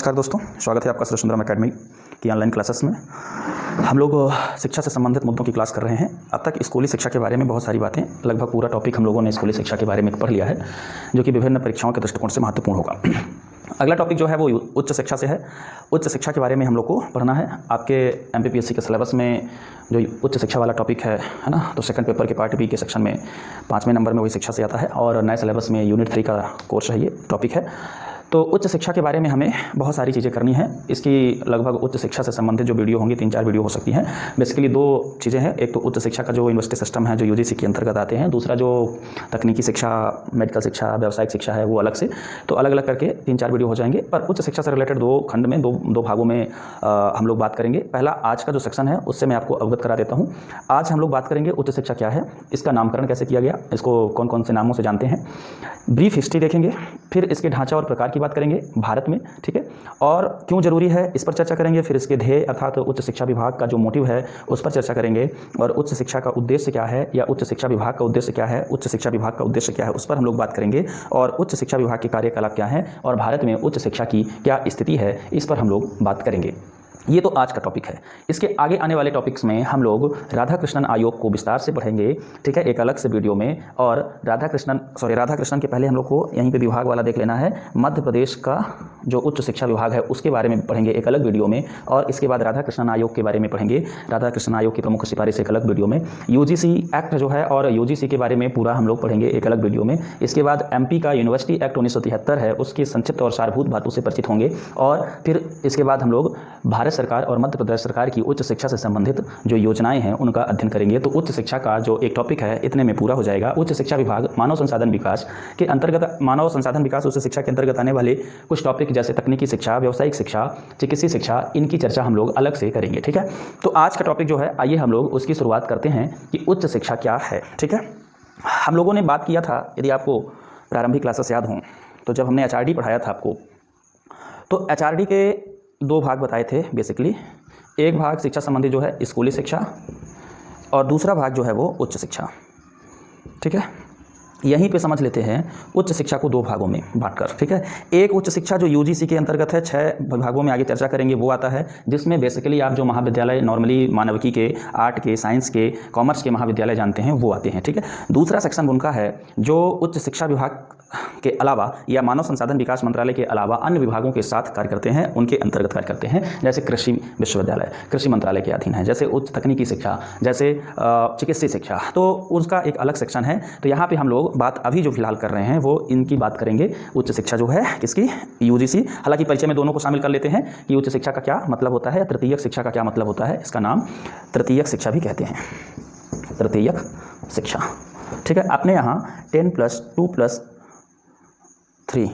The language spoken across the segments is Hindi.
नमस्कार दोस्तों, स्वागत है आपका सुरेंद्रम अकेडमी की ऑनलाइन क्लासेस में। हम लोग शिक्षा से संबंधित मुद्दों की क्लास कर रहे हैं। अब तक स्कूली शिक्षा के बारे में बहुत सारी बातें, लगभग पूरा टॉपिक हम लोगों ने स्कूली शिक्षा के बारे में पढ़ लिया है, जो कि विभिन्न परीक्षाओं के दृष्टिकोण से महत्वपूर्ण होगा। अगला टॉपिक जो है वो उच्च शिक्षा से है। उच्च शिक्षा के बारे में हम लोग को पढ़ना है। आपके एमपीपीएससी के सिलेबस में जो उच्च शिक्षा वाला टॉपिक है ना, तो सेकंड पेपर के पार्ट बी के सेक्शन में 5वें नंबर में वही शिक्षा से आता है और नए सिलेबस में यूनिट 3 का कोर्स है, ये टॉपिक है। तो उच्च शिक्षा के बारे में हमें बहुत सारी चीज़ें करनी है। इसकी लगभग उच्च शिक्षा से संबंधित जो वीडियो होंगी 3-4 वीडियो हो सकती हैं। बेसिकली 2 चीज़ें हैं, एक तो उच्च शिक्षा का जो यूनिवर्सिटी सिस्टम है जो यूजीसी के अंतर्गत आते हैं, दूसरा जो तकनीकी शिक्षा, मेडिकल शिक्षा, व्यावसायिक शिक्षा है वो अलग से। तो अलग अलग करके 3-4 वीडियो हो जाएंगे, पर उच्च शिक्षा से रिलेटेड 2 खंड में दो भागों में हम लोग बात करेंगे। पहला आज का जो सेक्शन है उससे मैं आपको अवगत करा देता हूँ। आज हम लोग बात करेंगे उच्च शिक्षा क्या है, इसका नामकरण कैसे किया गया, इसको कौन कौन से नामों से जानते हैं, ब्रीफ हिस्ट्री देखेंगे, फिर इसके ढांचा और प्रकार की बात करेंगे भारत में, ठीक है, और क्यों जरूरी है इस पर चर्चा करेंगे। फिर इसके ध्येय अर्थात उच्च शिक्षा विभाग का जो मोटिव है उस पर चर्चा करेंगे, और उच्च शिक्षा का उद्देश्य क्या है या उच्च शिक्षा विभाग का उद्देश्य क्या है, उच्च शिक्षा विभाग का उद्देश्य क्या है उस पर हम लोग बात करेंगे, और उच्च शिक्षा विभाग के कार्यकलाप क्या है और भारत में उच्च शिक्षा की क्या स्थिति है इस पर हम लोग बात करेंगे। ये तो आज का टॉपिक है। इसके आगे आने वाले टॉपिक्स में हम लोग राधाकृष्णन आयोग को विस्तार से पढ़ेंगे, ठीक है, एक अलग से वीडियो में। और राधाकृष्णन के पहले हम लोग को यहीं पे विभाग वाला देख लेना है। मध्य प्रदेश का जो उच्च शिक्षा विभाग है उसके बारे में पढ़ेंगे एक अलग वीडियो में, और इसके बाद राधाकृष्णन आयोग के बारे में पढ़ेंगे, राधाकृष्णन आयोग की प्रमुख सिफारिश एक अलग वीडियो में। यूजीसी एक्ट जो है और यूजीसी के बारे में पूरा हम लोग पढ़ेंगे एक अलग वीडियो में। इसके बाद एमपी का यूनिवर्सिटी एक्ट 1973 है, उसकी संक्षिप्त और सारभूत बातों से परिचित होंगे। और फिर इसके बाद हम लोग भारत सरकार और मध्य प्रदेश सरकार की उच्च शिक्षा से संबंधित जो योजनाएं हैं उनका अध्ययन करेंगे। तो उच्च शिक्षा का जो एक टॉपिक है इतने में पूरा हो जाएगा। उच्च शिक्षा विभाग मानव संसाधन विकास के अंतर्गत, मानव संसाधन विकास उच्च शिक्षा के अंतर्गत आने वाले कुछ टॉपिक जैसे तकनीकी शिक्षा, व्यावसायिक शिक्षा, चिकित्सीय शिक्षा, इनकी चर्चा हम लोग अलग से करेंगे, ठीक है। तो आज का टॉपिक जो है, आइए हम लोग उसकी शुरुआत करते हैं कि उच्च शिक्षा क्या है, ठीक है। हम लोगों ने बात किया था, यदि आपको प्रारंभिक क्लासेस याद हों, तो जब हमने एचआरडी पढ़ाया था आपको, तो एचआरडी के 2 भाग बताए थे बेसिकली। एक भाग शिक्षा संबंधी जो है स्कूली शिक्षा, और दूसरा भाग जो है वो उच्च शिक्षा, ठीक है। यहीं पे समझ लेते हैं उच्च शिक्षा को 2 भागों में बांटकर, ठीक है। एक उच्च शिक्षा जो यूजीसी के अंतर्गत है, 6 विभागों में आगे चर्चा करेंगे, वो आता है, जिसमें बेसिकली आप जो महाविद्यालय नॉर्मली मानविकी के, आर्ट के, साइंस के, कॉमर्स के महाविद्यालय जानते हैं वो आते हैं, ठीक है। दूसरा सेक्शन उनका है जो उच्च शिक्षा विभाग के अलावा या मानव संसाधन विकास मंत्रालय के अलावा अन्य विभागों के साथ कार्य करते हैं, उनके अंतर्गत कार्य करते हैं। जैसे कृषि विश्वविद्यालय कृषि मंत्रालय के अधीन है, जैसे उच्च तकनीकी शिक्षा, जैसे चिकित्सीय शिक्षा, तो उसका एक अलग सेक्शन है। तो यहाँ पे हम लोग बात अभी जो फिलहाल कर रहे हैं वो इनकी बात करेंगे। उच्च शिक्षा जो है किसकी, यूजीसी। हालांकि परिचय में दोनों को शामिल कर लेते हैं कि उच्च शिक्षा का क्या मतलब होता है, तृतीयक शिक्षा का क्या मतलब होता है। इसका नाम तृतीयक शिक्षा भी कहते हैं, तृतीयक शिक्षा, ठीक है। अपने यहाँ 10+2+3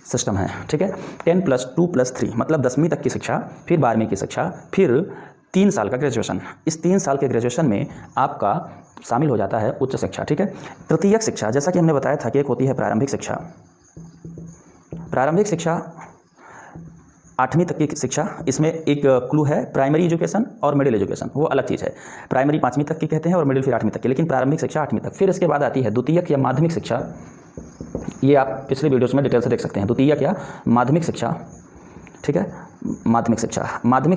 सिस्टम है, ठीक है। 10+2+3 मतलब 10वीं तक की शिक्षा, फिर 12वीं की शिक्षा, फिर 3 साल का ग्रेजुएशन। इस 3 साल के ग्रेजुएशन में आपका शामिल हो जाता है उच्च शिक्षा, ठीक है। तृतीयक शिक्षा, जैसा कि हमने बताया था कि एक होती है प्रारंभिक शिक्षा। प्रारंभिक शिक्षा 8वीं तक की शिक्षा, इसमें एक क्लू है, प्राइमरी एजुकेशन और मिडिल एजुकेशन, वो अलग चीज़ है। प्राइमरी 5वीं तक की कहते हैं और मिडिल फिर 8वीं तक की, लेकिन प्रारंभिक शिक्षा 8वीं तक। फिर इसके बाद आती है द्वितीयक या माध्यमिक शिक्षा, ये आप पिछले वीडियोस में डिटेल से देख सकते हैं। द्वितीयक या माध्यमिक शिक्षा, ठीक है। माध्यमिक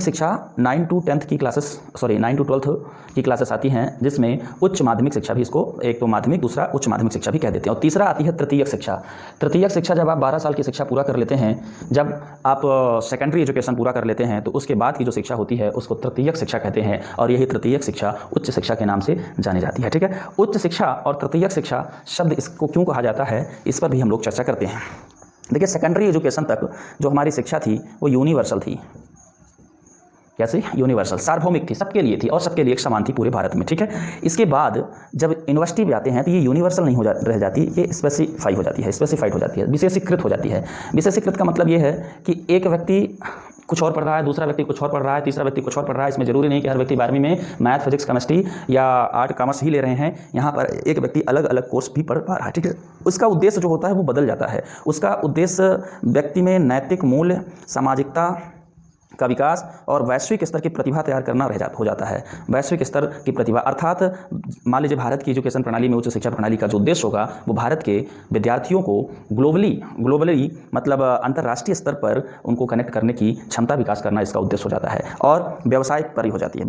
शिक्षा 9 to 10th की क्लासेस, 9 to 12th की क्लासेस आती हैं, जिसमें उच्च माध्यमिक शिक्षा भी, इसको एक तो माध्यमिक, दूसरा उच्च माध्यमिक शिक्षा भी कह देते हैं। और तीसरा आती है तृतीयक शिक्षा। तृतीयक शिक्षा जब आप 12 साल की शिक्षा पूरा कर लेते हैं, जब आप सेकेंडरी एजुकेशन पूरा कर लेते हैं, तो उसके बाद की जो शिक्षा होती है उसको तृतीयक शिक्षा कहते हैं, और यही तृतीयक शिक्षा उच्च शिक्षा के नाम से जानी जाती है, ठीक है। उच्च शिक्षा और तृतीयक शिक्षा शब्द इसको क्यों कहा जाता है, इस पर भी हम लोग चर्चा करते हैं। देखिए, सेकेंडरी एजुकेशन तक जो हमारी शिक्षा थी वो यूनिवर्सल थी। कैसे? यूनिवर्सल, सार्वभौमिक थी, सबके लिए थी और सबके लिए एक समान थी पूरे भारत में, ठीक है। इसके बाद जब यूनिवर्सिटी में आते हैं तो ये यूनिवर्सल नहीं रह जाती, ये स्पेसिफाइड हो जाती है, विशेषीकृत हो जाती है। विशेषीकृत का मतलब ये है कि एक व्यक्ति कुछ और पढ़ रहा है, दूसरा व्यक्ति कुछ और पढ़ रहा है, तीसरा व्यक्ति कुछ और पढ़ रहा है। इसमें जरूरी नहीं कि हर व्यक्ति 12वीं में मैथ, फिजिक्स, केमिस्ट्री या आर्ट, कॉमर्स ही ले रहे हैं। यहाँ पर एक व्यक्ति अलग अलग कोर्स भी पढ़ पा रहा है, ठीक है। उसका उद्देश्य जो होता है वो बदल जाता है। उसका उद्देश्य व्यक्ति में नैतिक मूल्य, सामाजिकता, का विकास और वैश्विक स्तर की प्रतिभा तैयार करना हो जाता है। वैश्विक स्तर की प्रतिभा अर्थात मान लीजिए भारत की एजुकेशन प्रणाली में, उच्च शिक्षा प्रणाली का जो उद्देश्य होगा वो भारत के विद्यार्थियों को ग्लोबली मतलब अंतर्राष्ट्रीय स्तर पर उनको कनेक्ट करने की क्षमता विकास करना इसका उद्देश्य हो जाता है। और व्यावसायिक परी हो जाती है,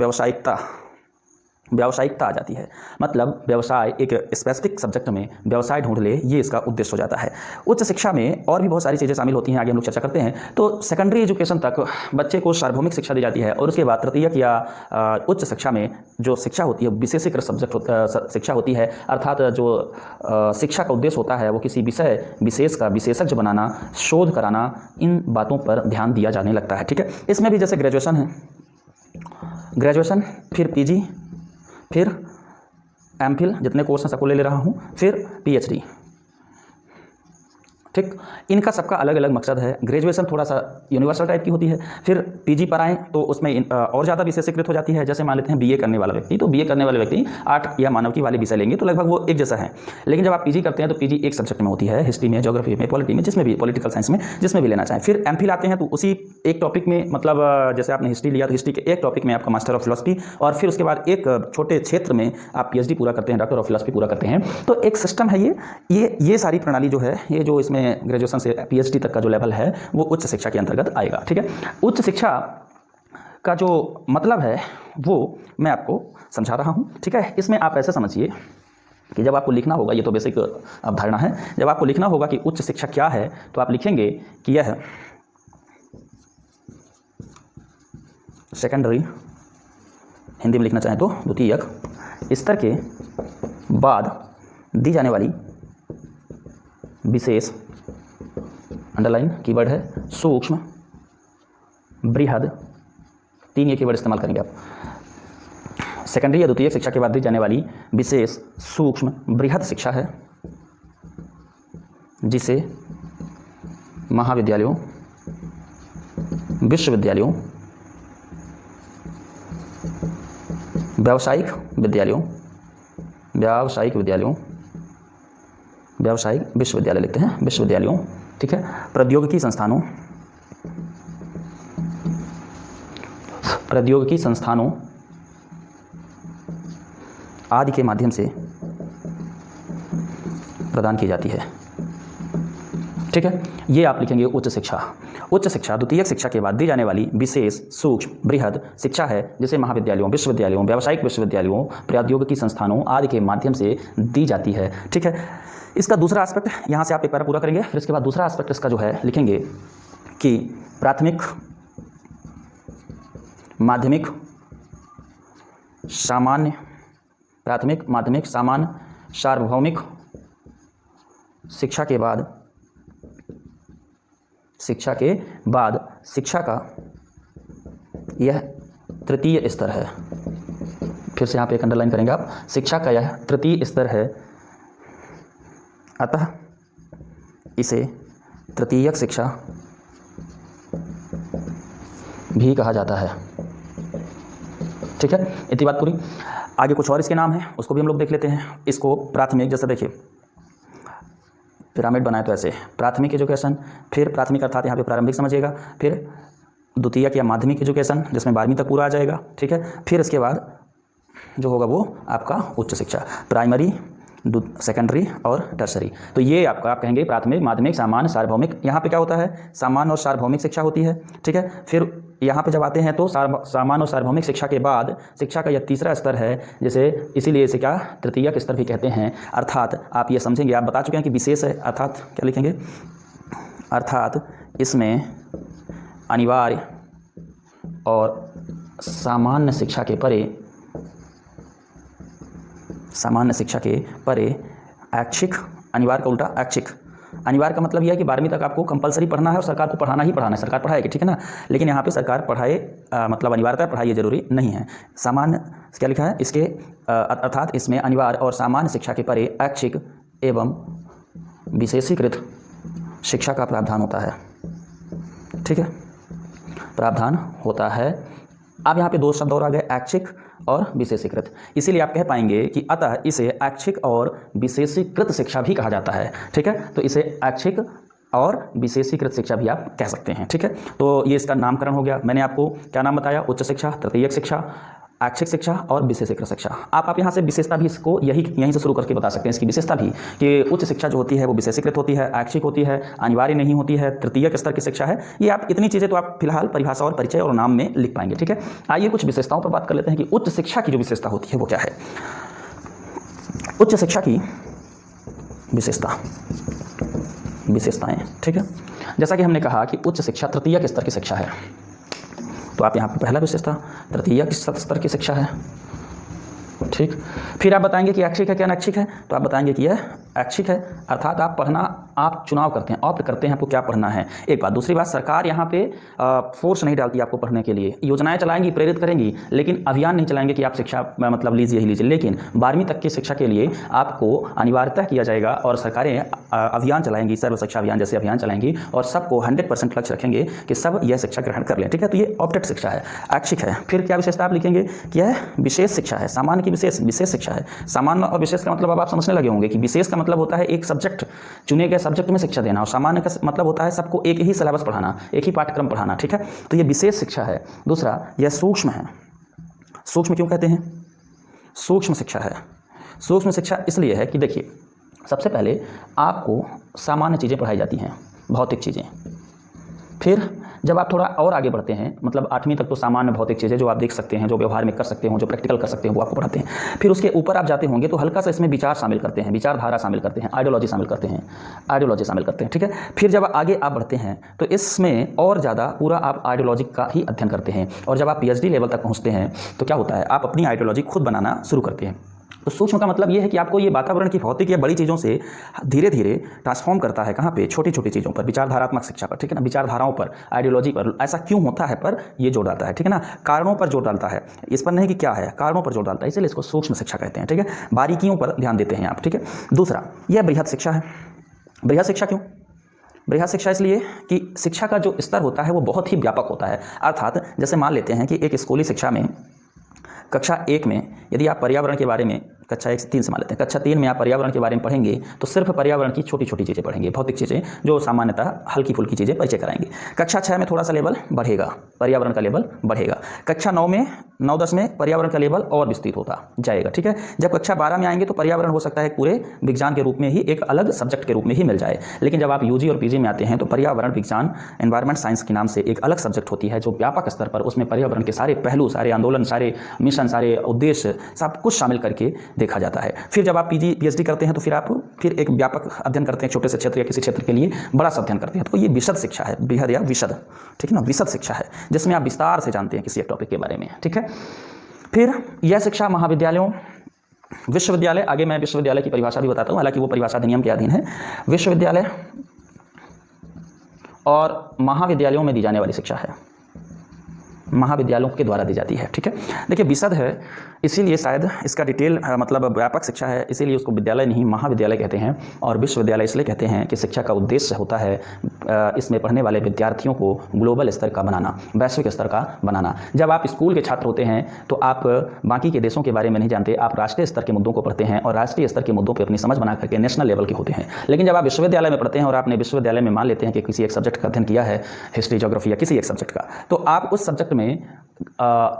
व्यावसायिकता आ जाती है, मतलब व्यवसाय एक स्पेसिफिक सब्जेक्ट में व्यवसाय ढूंढ ले, ये इसका उद्देश्य हो जाता है। उच्च शिक्षा में और भी बहुत सारी चीज़ें शामिल होती हैं, आगे हम लोग चर्चा करते हैं। तो सेकेंडरी एजुकेशन तक बच्चे को सार्वभौमिक शिक्षा दी जाती है और उसके बाद तृतीयक या उच्च शिक्षा में जो शिक्षा होती है विशेषीकृत शिक्षा होती है, अर्थात जो शिक्षा का उद्देश्य होता है वो किसी विषय विशेष का विशेषज्ञ बनाना, शोध कराना, इन बातों पर ध्यान दिया जाने लगता है। ठीक है, इसमें भी जैसे ग्रेजुएशन है, ग्रेजुएशन फिर पीजी, फिर एमफिल, जितने कोर्स हैं सबको ले रहा हूँ, फिर पीएचडी। ठीक, इनका सबका अलग अलग मकसद है। ग्रेजुएशन थोड़ा सा यूनिवर्सल टाइप की होती है, फिर पीजी पर आएँ तो उसमें और ज़्यादा विशेषीकृत हो जाती है। जैसे मान लेते हैं बीए करने वाला व्यक्ति, तो बीए करने वाले व्यक्ति आर्ट या मानविकी वाले विषय लेंगे तो लगभग वो एक जैसा है। लेकिन जब आप पीजी करते हैं तो पीजी एक सब्जेक्ट में होती है, हिस्ट्री में, ज्योग्राफी में, पॉलिटी में, जिसमें भी, पॉलिटिकल साइंस में, जिसमें भी लेना चाहें। फिर एमफिल आते हैं तो उसी एक टॉपिक में, मतलब जैसे आपने हिस्ट्री लिया तो हिस्ट्री के एक टॉपिक में आपका मास्टर ऑफ फिलॉसफी, और फिर उसके बाद एक छोटे क्षेत्र में आप पीएचडी पूरा करते हैं, डॉक्टर ऑफ फिलॉसफी पूरा करते हैं। तो एक सिस्टम है ये सारी प्रणाली जो है, ये जो इसमें ग्रेजुएशन से पीएचडी तक का जो लेवल है वो उच्च शिक्षा के अंतर्गत आएगा। ठीक है, उच्च शिक्षा का जो मतलब है वो मैं आपको समझा रहा हूँ। ठीक है, इसमें आप ऐसे समझिए कि जब आपको लिखना होगा, ये तो बेसिक अवधारणा है, जब आपको लिखना होगा कि उच्च शिक्षा क्या है तो आप लिखेंगे कि यह सेकेंडरी, हिंदी में लिखना चाहें तो द्वितीयक स्तर के बाद दी जाने वाली विशेष, अंडरलाइन कीवर्ड है, सूक्ष्म, बृहद, 3 ये कीवर्ड इस्तेमाल करेंगे आप। सेकेंडरी या द्वितीयक शिक्षा के बाद दी जाने वाली विशेष, सूक्ष्म, बृहद शिक्षा है जिसे महाविद्यालयों, विश्वविद्यालयों, व्यावसायिक विश्वविद्यालय लिखते हैं, विश्वविद्यालयों, ठीक है, प्रौद्योगिकी संस्थानों आदि के माध्यम से प्रदान की जाती है। ठीक है, ये आप लिखेंगे उच्च शिक्षा। उच्च शिक्षा द्वितीयक शिक्षा के बाद दी जाने वाली विशेष, सूक्ष्म, बृहद शिक्षा है जिसे महाविद्यालयों, विश्वविद्यालयों, व्यावसायिक विश्वविद्यालयों, प्रौद्योगिकी संस्थानों आदि के माध्यम से दी जाती है। ठीक है, इसका दूसरा एस्पेक्ट, यहाँ से आप एक पैरा पूरा करेंगे, फिर इसके बाद दूसरा एस्पेक्ट इसका जो है लिखेंगे कि प्राथमिक, माध्यमिक, सामान्य, सार्वभौमिक शिक्षा के बाद शिक्षा का यह तृतीय स्तर है। फिर से यहाँ पे एक अंडरलाइन करेंगे आप, शिक्षा का यह तृतीय स्तर है, अतः इसे तृतीयक शिक्षा भी कहा जाता है। ठीक है, इतनी बात पूरी। आगे कुछ और इसके नाम हैं, उसको भी हम लोग देख लेते हैं। इसको प्राथमिक, जैसे देखिए पिरामिड बनाए तो ऐसे, प्राथमिक एजुकेशन, फिर प्राथमिक अर्थात यहाँ पे प्रारंभिक समझिएगा, फिर द्वितीयक या माध्यमिक एजुकेशन जिसमें 12वीं तक पूरा आ जाएगा। ठीक है, फिर इसके बाद जो होगा वो आपका उच्च शिक्षा, प्राइमरी, सेकेंडरी और टर्सरी। तो ये आपका आप कहेंगे प्राथमिक, माध्यमिक, सामान्य, सार्वभौमिक। यहाँ पे क्या होता है, सामान्य और सार्वभौमिक शिक्षा होती है। ठीक है, फिर यहाँ पे जब आते हैं तो सामान्य और सार्वभौमिक शिक्षा के बाद शिक्षा का यह तीसरा स्तर है, जैसे इसीलिए इसे क्या तृतीयक स्तर भी कहते हैं। अर्थात आप ये समझेंगे, आप बता चुके हैं कि विशेष है, अर्थात क्या लिखेंगे, अर्थात इसमें अनिवार्य और सामान्य शिक्षा के परे ऐच्छिक, अनिवार्य का उल्टा ऐच्छिक। अनिवार्य का मतलब यह है कि 12वीं तक आपको कंपलसरी पढ़ना है और सरकार को पढ़ाना ही पढ़ाना है, सरकार पढ़ाएगी। ठीक है ना, लेकिन यहाँ पे सरकार पढ़ाए मतलब अनिवार्यता पढ़ाई, ये जरूरी नहीं है। सामान्य क्या लिखा है इसके, अर्थात इसमें अनिवार्य और सामान्य शिक्षा के परे ऐच्छिक एवं विशेषीकृत शिक्षा का प्रावधान होता है। ठीक है, प्रावधान होता है। अब यहाँ पे 2 शब्द और आ गए, ऐच्छिक और विशेषीकृत। इसीलिए आप कह पाएंगे कि अतः इसे ऐच्छिक और विशेषीकृत शिक्षा भी कहा जाता है। ठीक है, तो इसे ऐच्छिक और विशेषीकृत शिक्षा भी आप कह सकते हैं। ठीक है, तो ये इसका नामकरण हो गया। मैंने आपको क्या नाम बताया? उच्च शिक्षा, तृतीयक शिक्षा, ऐच्छिक शिक्षा और विशेषीकृत शिक्षा। आप यहाँ से विशेषता भी इसको यहीं से शुरू करके बता सकते हैं, इसकी विशेषता भी कि उच्च शिक्षा जो होती है वो विशेषीकृत होती है, ऐच्छिक होती है, अनिवार्य नहीं होती है, तृतीयक स्तर की शिक्षा है। ये आप इतनी चीज़ें तो आप फिलहाल परिभाषा और परिचय और नाम में लिख पाएंगे। ठीक है, आइए कुछ विशेषताओं पर बात कर लेते हैं कि उच्च शिक्षा की जो विशेषता होती है वो क्या है। उच्च शिक्षा की विशेषताएं, ठीक है, जैसा कि हमने कहा कि उच्च शिक्षा तृतीयक स्तर की शिक्षा है, तो आप यहाँ पर पहला विशेषता तृतीयक स्तर की शिक्षा है। ठीक, फिर आप बताएंगे कि ऐच्छिक है क्या अनैच्छिक है, तो आप बताएंगे कि यह ऐच्छिक है, अर्थात आप चुनाव करते हैं, ऑप्ट करते हैं आपको क्या पढ़ना है। एक बात। दूसरी बात, सरकार यहाँ पे फोर्स नहीं डालती आपको पढ़ने के लिए, योजनाएं चलाएंगी, प्रेरित करेंगी, लेकिन अभियान नहीं चलाएंगे कि आप शिक्षा मतलब लीजिए ही लीजिए। लेकिन 12वीं तक की शिक्षा के लिए आपको अनिवार्यता किया जाएगा और सरकारें अभियान चलाएंगी, सर्व शिक्षा अभियान जैसे अभियान चलाएंगी और सबको 100% लक्ष्य रखेंगे कि सब यह शिक्षा ग्रहण कर लें। ठीक है, तो ये ऑप्टेड शिक्षा है, ऐच्छिक है। फिर क्या विशेषता आप लिखेंगे कि यह विशेष शिक्षा है, सामान्य की विशेष शिक्षा है। सामान्य और विशेष का मतलब अब आप समझने लगे होंगे कि विशेष का मतलब होता है एक सब्जेक्ट, चुने गए सब्जेक्ट में शिक्षा देना, और सामान्य का मतलब होता है सबको एक ही सिलेबस पढ़ाना, एक ही पाठ्यक्रम पढ़ाना। ठीक है, तो ये विशेष शिक्षा है। दूसरा, यह सूक्ष्म है। सूक्ष्म क्यों कहते हैं? सूक्ष्म शिक्षा है। सूक्ष्म शिक्षा इसलिए है कि देखिए, सबसे पहले आपको सामान्य चीज़ें पढ़ाई जाती हैं, भौतिक चीज़ें। फिर जब आप थोड़ा और आगे बढ़ते हैं, मतलब 8वीं तक तो सामान्य भौतिक चीज़ें जो आप देख सकते हैं, जो व्यवहार में कर सकते हो, जो प्रैक्टिकल कर सकते हैं, वो आपको पढ़ाते हैं। फिर उसके ऊपर आप जाते होंगे तो हल्का सा इसमें विचार शामिल करते हैं, विचारधारा शामिल करते हैं, आइडियोलॉजी शामिल करते हैं। ठीक है, फिर जब आगे आप बढ़ते हैं तो इसमें और ज़्यादा पूरा आप आइडियोलॉजी का ही अध्ययन करते हैं, और जब आप PhD लेवल तक पहुँचते हैं तो क्या होता है, आप अपनी आइडियोलॉजी खुद बनाना शुरू करते हैं। तो सूक्ष्म का मतलब ये है कि आपको ये वातावरण की भौतिक या बड़ी चीज़ों से धीरे धीरे ट्रांसफॉर्म करता है। कहाँ पे? छोटी छोटी चीज़ों पर, विचारधारात्मक शिक्षा पर। ठीक है ना, विचारधाराओं पर, आइडियोलॉजी पर, ऐसा क्यों होता है पर ये जोर डालता है। ठीक है ना, कारणों पर जोर डालता है, इस पर नहीं कि क्या है, कारणों पर जोर डालता है, इसलिए इसको सूक्ष्म शिक्षा कहते हैं। ठीक है, बारीकियों पर ध्यान देते हैं आप। ठीक है, दूसरा, यह बृहद शिक्षा है। बृहद शिक्षा क्यों? बृहद शिक्षा इसलिए कि शिक्षा का जो स्तर होता है वो बहुत ही व्यापक होता है। अर्थात जैसे मान लेते हैं कि एक स्कूली शिक्षा में कक्षा 1 में यदि आप पर्यावरण के बारे में, कक्षा 1 से 3 से मान लेते हैं, कक्षा 3 में आप पर्यावरण के बारे में पढ़ेंगे तो सिर्फ पर्यावरण की छोटी छोटी चीज़ें पढ़ेंगे, भौतिक चीज़ें जो सामान्यतः हल्की फुल्की चीज़ें परिचय कराएंगे। कक्षा 6 में थोड़ा सा लेवल बढ़ेगा, पर्यावरण का लेवल बढ़ेगा। कक्षा 9-10 में पर्यावरण का लेवल और विस्तृत होता जाएगा। ठीक है, जब कक्षा 12 में आएंगे तो पर्यावरण हो सकता है पूरे विज्ञान के रूप में ही, एक अलग सब्जेक्ट के रूप में ही मिल जाए। लेकिन जब आप UG और PG में आते हैं तो पर्यावरण विज्ञान, एनवायरमेंट साइंस के नाम से एक अलग सब्जेक्ट होती है जो व्यापक स्तर पर, उसमें पर्यावरण के सारे पहलू, सारे आंदोलन, सारे मिशन, सारे उद्देश्य, सब कुछ शामिल करके देखा जाता है। फिर जब आप PhD करते हैं तो फिर एक व्यापक अध्ययन करते हैं, छोटे से क्षेत्र या किसी क्षेत्र के लिए बड़ा सा अध्ययन करते हैं। तो ये विशद शिक्षा है, बृहद या विशद। ठीक है ना, विशद शिक्षा है जिसमें आप विस्तार से जानते हैं किसी एक टॉपिक के बारे में। ठीक है, फिर यह शिक्षा महाविद्यालयों, विश्वविद्यालय, आगे मैं विश्वविद्यालय की परिभाषा भी बताता हूँ, हालांकि वो परिभाषा अधिनियम के अधीन है। विश्वविद्यालय और महाविद्यालयों में दी जाने वाली शिक्षा है, महाविद्यालयों के द्वारा दी जाती है। ठीक है, देखिए विशद है इसीलिए शायद इसका डिटेल मतलब व्यापक शिक्षा है, इसीलिए उसको विद्यालय नहीं महाविद्यालय कहते हैं। और विश्वविद्यालय इसलिए कहते हैं कि शिक्षा का उद्देश्य होता है इसमें पढ़ने वाले विद्यार्थियों को ग्लोबल स्तर का बनाना, वैश्विक स्तर का बनाना। जब आप स्कूल के छात्र होते हैं तो आप बाकी के देशों के बारे में नहीं जानते, आप राष्ट्रीय स्तर के मुद्दों को पढ़ते हैं और राष्ट्रीय स्तर के मुद्दों पर अपनी समझ बना करके नेशनल लेवल के होते हैं। लेकिन जब आप विश्वविद्यालय में पढ़ते हैं और आपने विश्वविद्यालय में मान लेते हैं कि किसी एक सब्जेक्ट का अध्ययन किया है, हिस्ट्री, ज्योग्राफी या किसी एक सब्जेक्ट का, तो आप उस सब्जेक्ट में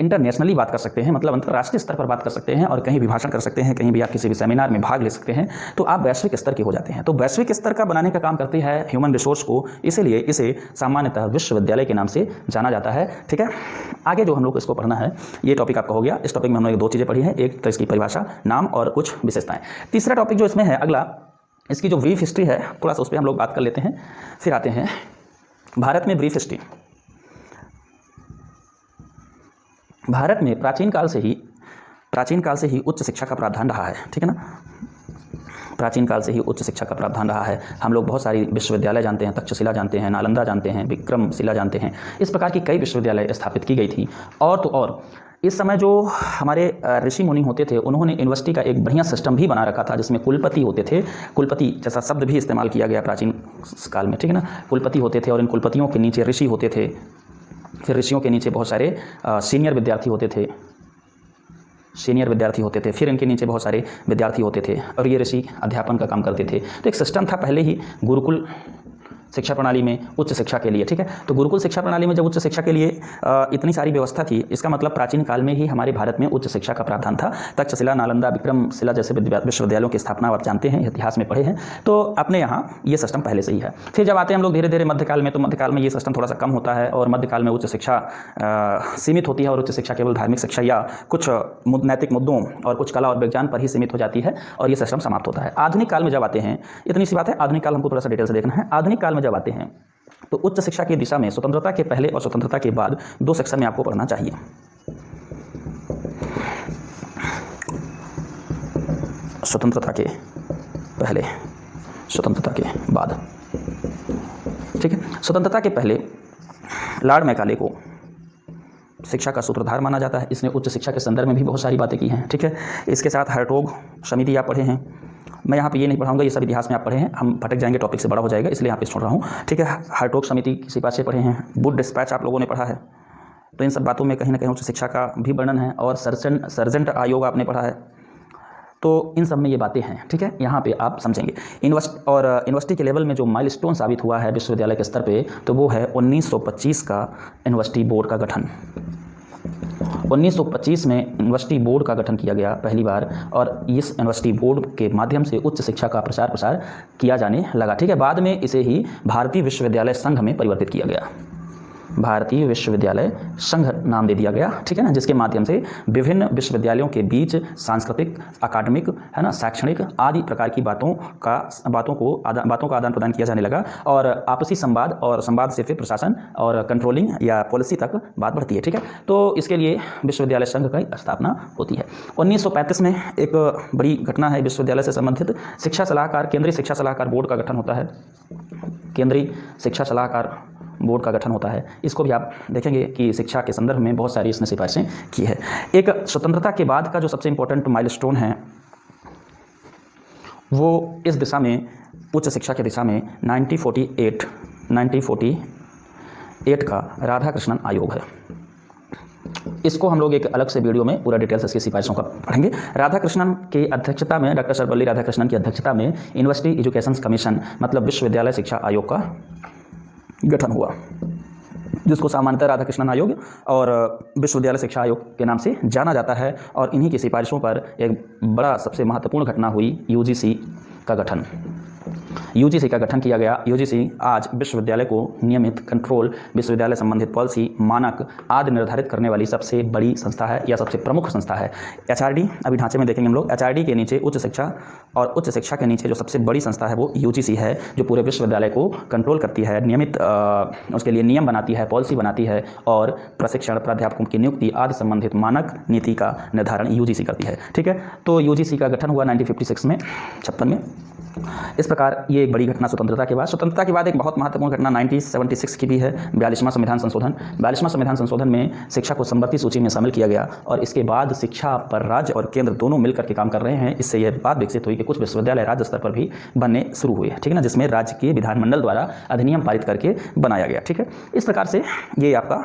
इंटरनेशनली बात कर सकते हैं, मतलब अंतर्राष्ट्रीय स्तर पर बात कर सकते हैं और कहीं भी भाषण कर सकते हैं, कहीं भी आप किसी भी सेमिनार में भाग ले सकते हैं, तो आप वैश्विक स्तर के हो जाते हैं। तो वैश्विक स्तर का बनाने का काम करती है ह्यूमन रिसोर्स को, इसीलिए इसे सामान्यतः विश्वविद्यालय के नाम से जाना जाता है। ठीक है, आगे जो हम लोग को इसको पढ़ना है, ये टॉपिक आपका हो गया। इस टॉपिक में हमने 2 चीज़ें पढ़ी हैं, एक तो इसकी परिभाषा, नाम और कुछ विशेषताएं। तीसरा टॉपिक जो इसमें है अगला, इसकी जो ब्रीफ हिस्ट्री है, थोड़ा सा उस पर हम लोग बात कर लेते हैं। फिर आते हैं भारत में ब्रीफ हिस्ट्री। भारत में प्राचीन काल से ही उच्च शिक्षा का प्रावधान रहा है। ठीक है ना, प्राचीन काल से ही उच्च शिक्षा का प्रावधान रहा है। हम लोग बहुत सारी विश्वविद्यालय जानते हैं, तक्षशिला जानते हैं, नालंदा जानते हैं, विक्रमशिला जानते हैं, इस प्रकार की कई विश्वविद्यालय स्थापित की गई थी। और तो और इस समय जो हमारे ऋषि मुनि होते थे, उन्होंने यूनिवर्सिटी का एक बढ़िया सिस्टम भी बना रखा था जिसमें कुलपति होते थे। कुलपति जैसा शब्द भी इस्तेमाल किया गया प्राचीन काल में। ठीक है ना, कुलपति होते थे और इन कुलपतियों के नीचे ऋषि होते थे। फिर ऋषियों के नीचे बहुत सारे सीनियर विद्यार्थी होते थे, फिर इनके नीचे बहुत सारे विद्यार्थी होते थे और ये ऋषि अध्यापन का काम करते थे। तो एक सिस्टम था पहले ही, गुरुकुल शिक्षा प्रणाली में उच्च शिक्षा के लिए, ठीक है। तो गुरुकुल शिक्षा प्रणाली में जब उच्च शिक्षा के लिए इतनी सारी व्यवस्था थी, इसका मतलब प्राचीन काल में ही हमारे भारत में उच्च शिक्षा का प्रावधान था। तक्षशिला, नालंदा, विक्रमशिला जैसे विश्वविद्यालयों की स्थापना आप जानते हैं, इतिहास में पढ़े हैं। तो अपने यहाँ ये सिस्टम पहले से ही है। फिर जब आते हैं हम लोग धीरे धीरे मध्यकाल में, तो मध्यकाल में ये सिस्टम थोड़ा सा कम होता है और मध्यकाल में उच्च शिक्षा सीमित होती है और उच्च शिक्षा केवल धार्मिक शिक्षा या कुछ नैतिक मुद्दों और कुछ कला और विज्ञान पर ही सीमित हो जाती है और ये सिस्टम समाप्त होता है। आधुनिक काल में जब आते हैं, इतनी सी बात है, आधुनिक काल हमको थोड़ा सा डिटेल से देखना है। आधुनिक काल में जब आते हैं तो उच्च शिक्षा की दिशा में स्वतंत्रता के पहले और स्वतंत्रता के बाद दो सेक्शन में आपको पढ़ना चाहिए। स्वतंत्रता के पहले, स्वतंत्रता के बाद, ठीक है। स्वतंत्रता के पहले लॉर्ड मैकाले को शिक्षा का सूत्रधार माना जाता है। इसने उच्च शिक्षा के संदर्भ में भी बहुत सारी बातें की हैं, ठीक है। इसके साथ हर्टोग समिति आप पढ़े हैं, मैं यहाँ पे ये नहीं पढ़ाऊंगा, ये सब इतिहास में आप पढ़े हैं, हम भटक जाएंगे, टॉपिक से बड़ा हो जाएगा, इसलिए यहाँ पे छोड़ रहा हूँ, ठीक है। हर्टोग समिति किसी बात से पढ़े हैं, वुड डिस्पैच आप लोगों ने पढ़ा है। तो इन सब बातों में कहीं ना कहीं उच्च शिक्षा का भी वर्णन है। और सर्जेंट आयोग आपने पढ़ा है। तो इन सब में ये बातें हैं, ठीक है। यहाँ पे आप समझेंगे यूनिवर्सिटी के लेवल में जो माइलस्टोन साबित हुआ है विश्वविद्यालय के स्तर पे, तो वो है 1925 का यूनिवर्सिटी बोर्ड का गठन। 1925 में यूनिवर्सिटी बोर्ड का गठन किया गया पहली बार, और इस यूनिवर्सिटी बोर्ड के माध्यम से उच्च शिक्षा का प्रचार प्रसार किया जाने लगा, ठीक है। बाद में इसे ही भारतीय विश्वविद्यालय संघ में परिवर्तित किया गया, भारतीय विश्वविद्यालय संघ नाम दे दिया गया, ठीक है ना, जिसके माध्यम से विभिन्न विश्वविद्यालयों के बीच सांस्कृतिक, अकादमिक, है ना, शैक्षणिक आदि प्रकार की बातों का आदान प्रदान किया जाने लगा और आपसी संवाद, और संवाद से फिर प्रशासन और कंट्रोलिंग या पॉलिसी तक बात बढ़ती है, ठीक है। तो इसके लिए विश्वविद्यालय संघ की स्थापना होती है। 1935 में एक बड़ी घटना है विश्वविद्यालय से संबंधित, शिक्षा सलाहकार, केंद्रीय शिक्षा सलाहकार बोर्ड का गठन होता है। केंद्रीय शिक्षा सलाहकार बोर्ड का गठन होता है। इसको भी आप देखेंगे कि शिक्षा के संदर्भ में बहुत सारी इसने सिफारिशें की है। एक स्वतंत्रता के बाद का जो सबसे इम्पोर्टेंट माइलस्टोन है वो इस दिशा में, उच्च शिक्षा की दिशा में 1948 का राधाकृष्णन आयोग है। इसको हम लोग एक अलग से वीडियो में पूरा डिटेल्स इसकी सिफारिशों का पढ़ेंगे। राधाकृष्णन की अध्यक्षता में, डॉक्टर सर्वपल्ली राधाकृष्णन की अध्यक्षता में यूनिवर्सिटी एजुकेशन कमीशन, मतलब विश्वविद्यालय शिक्षा आयोग का गठन हुआ, जिसको सामान्यतः राधाकृष्णन आयोग और विश्वविद्यालय शिक्षा आयोग के नाम से जाना जाता है। और इन्हीं की सिफारिशों पर एक बड़ा सबसे महत्वपूर्ण घटना हुई, यूजीसी का गठन। यूजीसी का गठन किया गया। यूजीसी आज विश्वविद्यालय को नियमित, कंट्रोल, विश्वविद्यालय संबंधित पॉलिसी, मानक आदि निर्धारित करने वाली सबसे बड़ी संस्था है या सबसे प्रमुख संस्था है। एचआरडी, अभी ढांचे में देखेंगे हम लोग, एचआरडी के नीचे उच्च शिक्षा, और उच्च शिक्षा के नीचे जो सबसे बड़ी संस्था है वो यूजीसी है, जो पूरे विश्वविद्यालय को कंट्रोल करती है, नियमित उसके लिए नियम बनाती है, पॉलिसी बनाती है, और प्रशिक्षण, प्राध्यापकों की नियुक्ति आदि संबंधित मानक नीति का निर्धारण यूजीसी करती है, ठीक है। तो यूजीसी का गठन हुआ 1956 में, 56 में। इस प्रकार ये एक बड़ी घटना स्वतंत्रता के बाद। स्वतंत्रता के बाद एक बहुत महत्वपूर्ण घटना 1976 की भी है, 42वां संविधान संशोधन। 42वां संविधान संशोधन में शिक्षा को समवर्ती सूची में शामिल किया गया, और इसके बाद शिक्षा पर राज्य और केंद्र दोनों मिलकर के काम कर रहे हैं। इससे यह बात विकसित हुई कि कुछ विश्वविद्यालय राज्य स्तर पर भी बनने शुरू हुए, ठीक है ना, जिसमें राज्य के विधानमंडल द्वारा अधिनियम पारित करके बनाया गया, ठीक है। इस प्रकार से ये आपका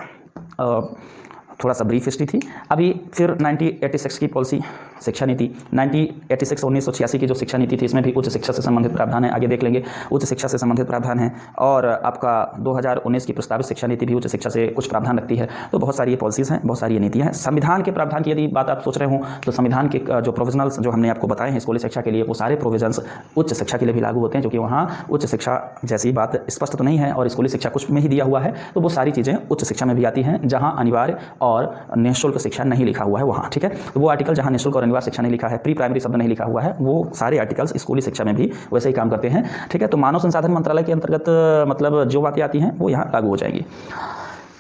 थोड़ा सा ब्रीफ हिस्ट्री थी। अभी फिर 1986 की पॉलिसी, शिक्षा नीति, 1986 की जो शिक्षा नीति थी, इसमें भी उच्च शिक्षा से संबंधित प्रावधान है, आगे देख लेंगे। उच्च शिक्षा से संबंधित प्रावधान है। और आपका 2019 की प्रस्तावित शिक्षा नीति भी उच्च शिक्षा से कुछ प्रावधान रखती है। तो बहुत सारी ये पॉलिसीज़ हैं, बहुत सारी ये नीतियाँ हैं। संविधान के प्रावधान की यदि बात आप सोच रहे हो, तो संविधान के जो प्रोविजनल्स जो हमने आपको बताए हैं स्कूली शिक्षा के लिए, वो सारे प्रोविजन्स उच्च शिक्षा के लिए भी लागू होते हैं, क्योंकि वहाँ उच्च शिक्षा जैसी बात स्पष्ट तो नहीं है और स्कूली शिक्षा कुछ में ही दिया हुआ है, तो वो सारी चीज़ें उच्च शिक्षा में भी आती हैं, जहाँ अनिवार्य और निःशुल्क शिक्षा नहीं लिखा हुआ है वहाँ, ठीक है। तो वो आर्टिकल जहाँ निःशुल्क और अनिवार्य शिक्षा नहीं लिखा है, प्री प्राइमरी शब्द नहीं लिखा हुआ है, वो सारे आर्टिकल्स स्कूली शिक्षा में भी वैसे ही काम करते हैं, ठीक है। तो मानव संसाधन मंत्रालय के अंतर्गत मतलब जो बातें आती हैं वो यहाँ लागू हो जाएंगी।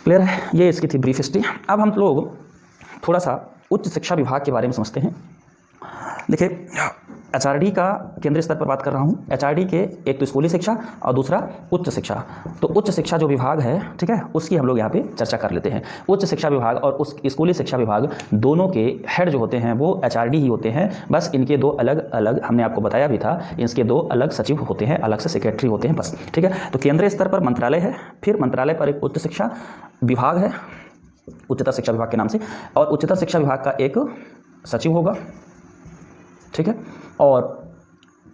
क्लियर है? ये इसकी थी ब्रीफ हिस्ट्री। अब हम लोग थोड़ा सा उच्च शिक्षा विभाग के बारे में समझते हैं। देखिए, एचआरडी का केंद्रीय स्तर पर बात कर रहा हूँ। एचआरडी के एक तो स्कूली शिक्षा और दूसरा उच्च शिक्षा। तो उच्च शिक्षा जो विभाग है, ठीक है, उसकी हम लोग यहाँ पे चर्चा कर लेते हैं। उच्च शिक्षा विभाग और उस स्कूली शिक्षा विभाग दोनों के हेड जो होते हैं वो एचआरडी ही होते हैं। बस इनके दो अलग अलग, हमने आपको बताया भी था, इसके दो अलग सचिव होते हैं, अलग से सेक्रेटरी होते हैं, बस, ठीक है। तो केंद्रीय स्तर पर मंत्रालय है, फिर मंत्रालय पर एक उच्च शिक्षा विभाग है उच्चतर शिक्षा विभाग के नाम से, और उच्चतर शिक्षा विभाग का एक सचिव होगा, ठीक है। और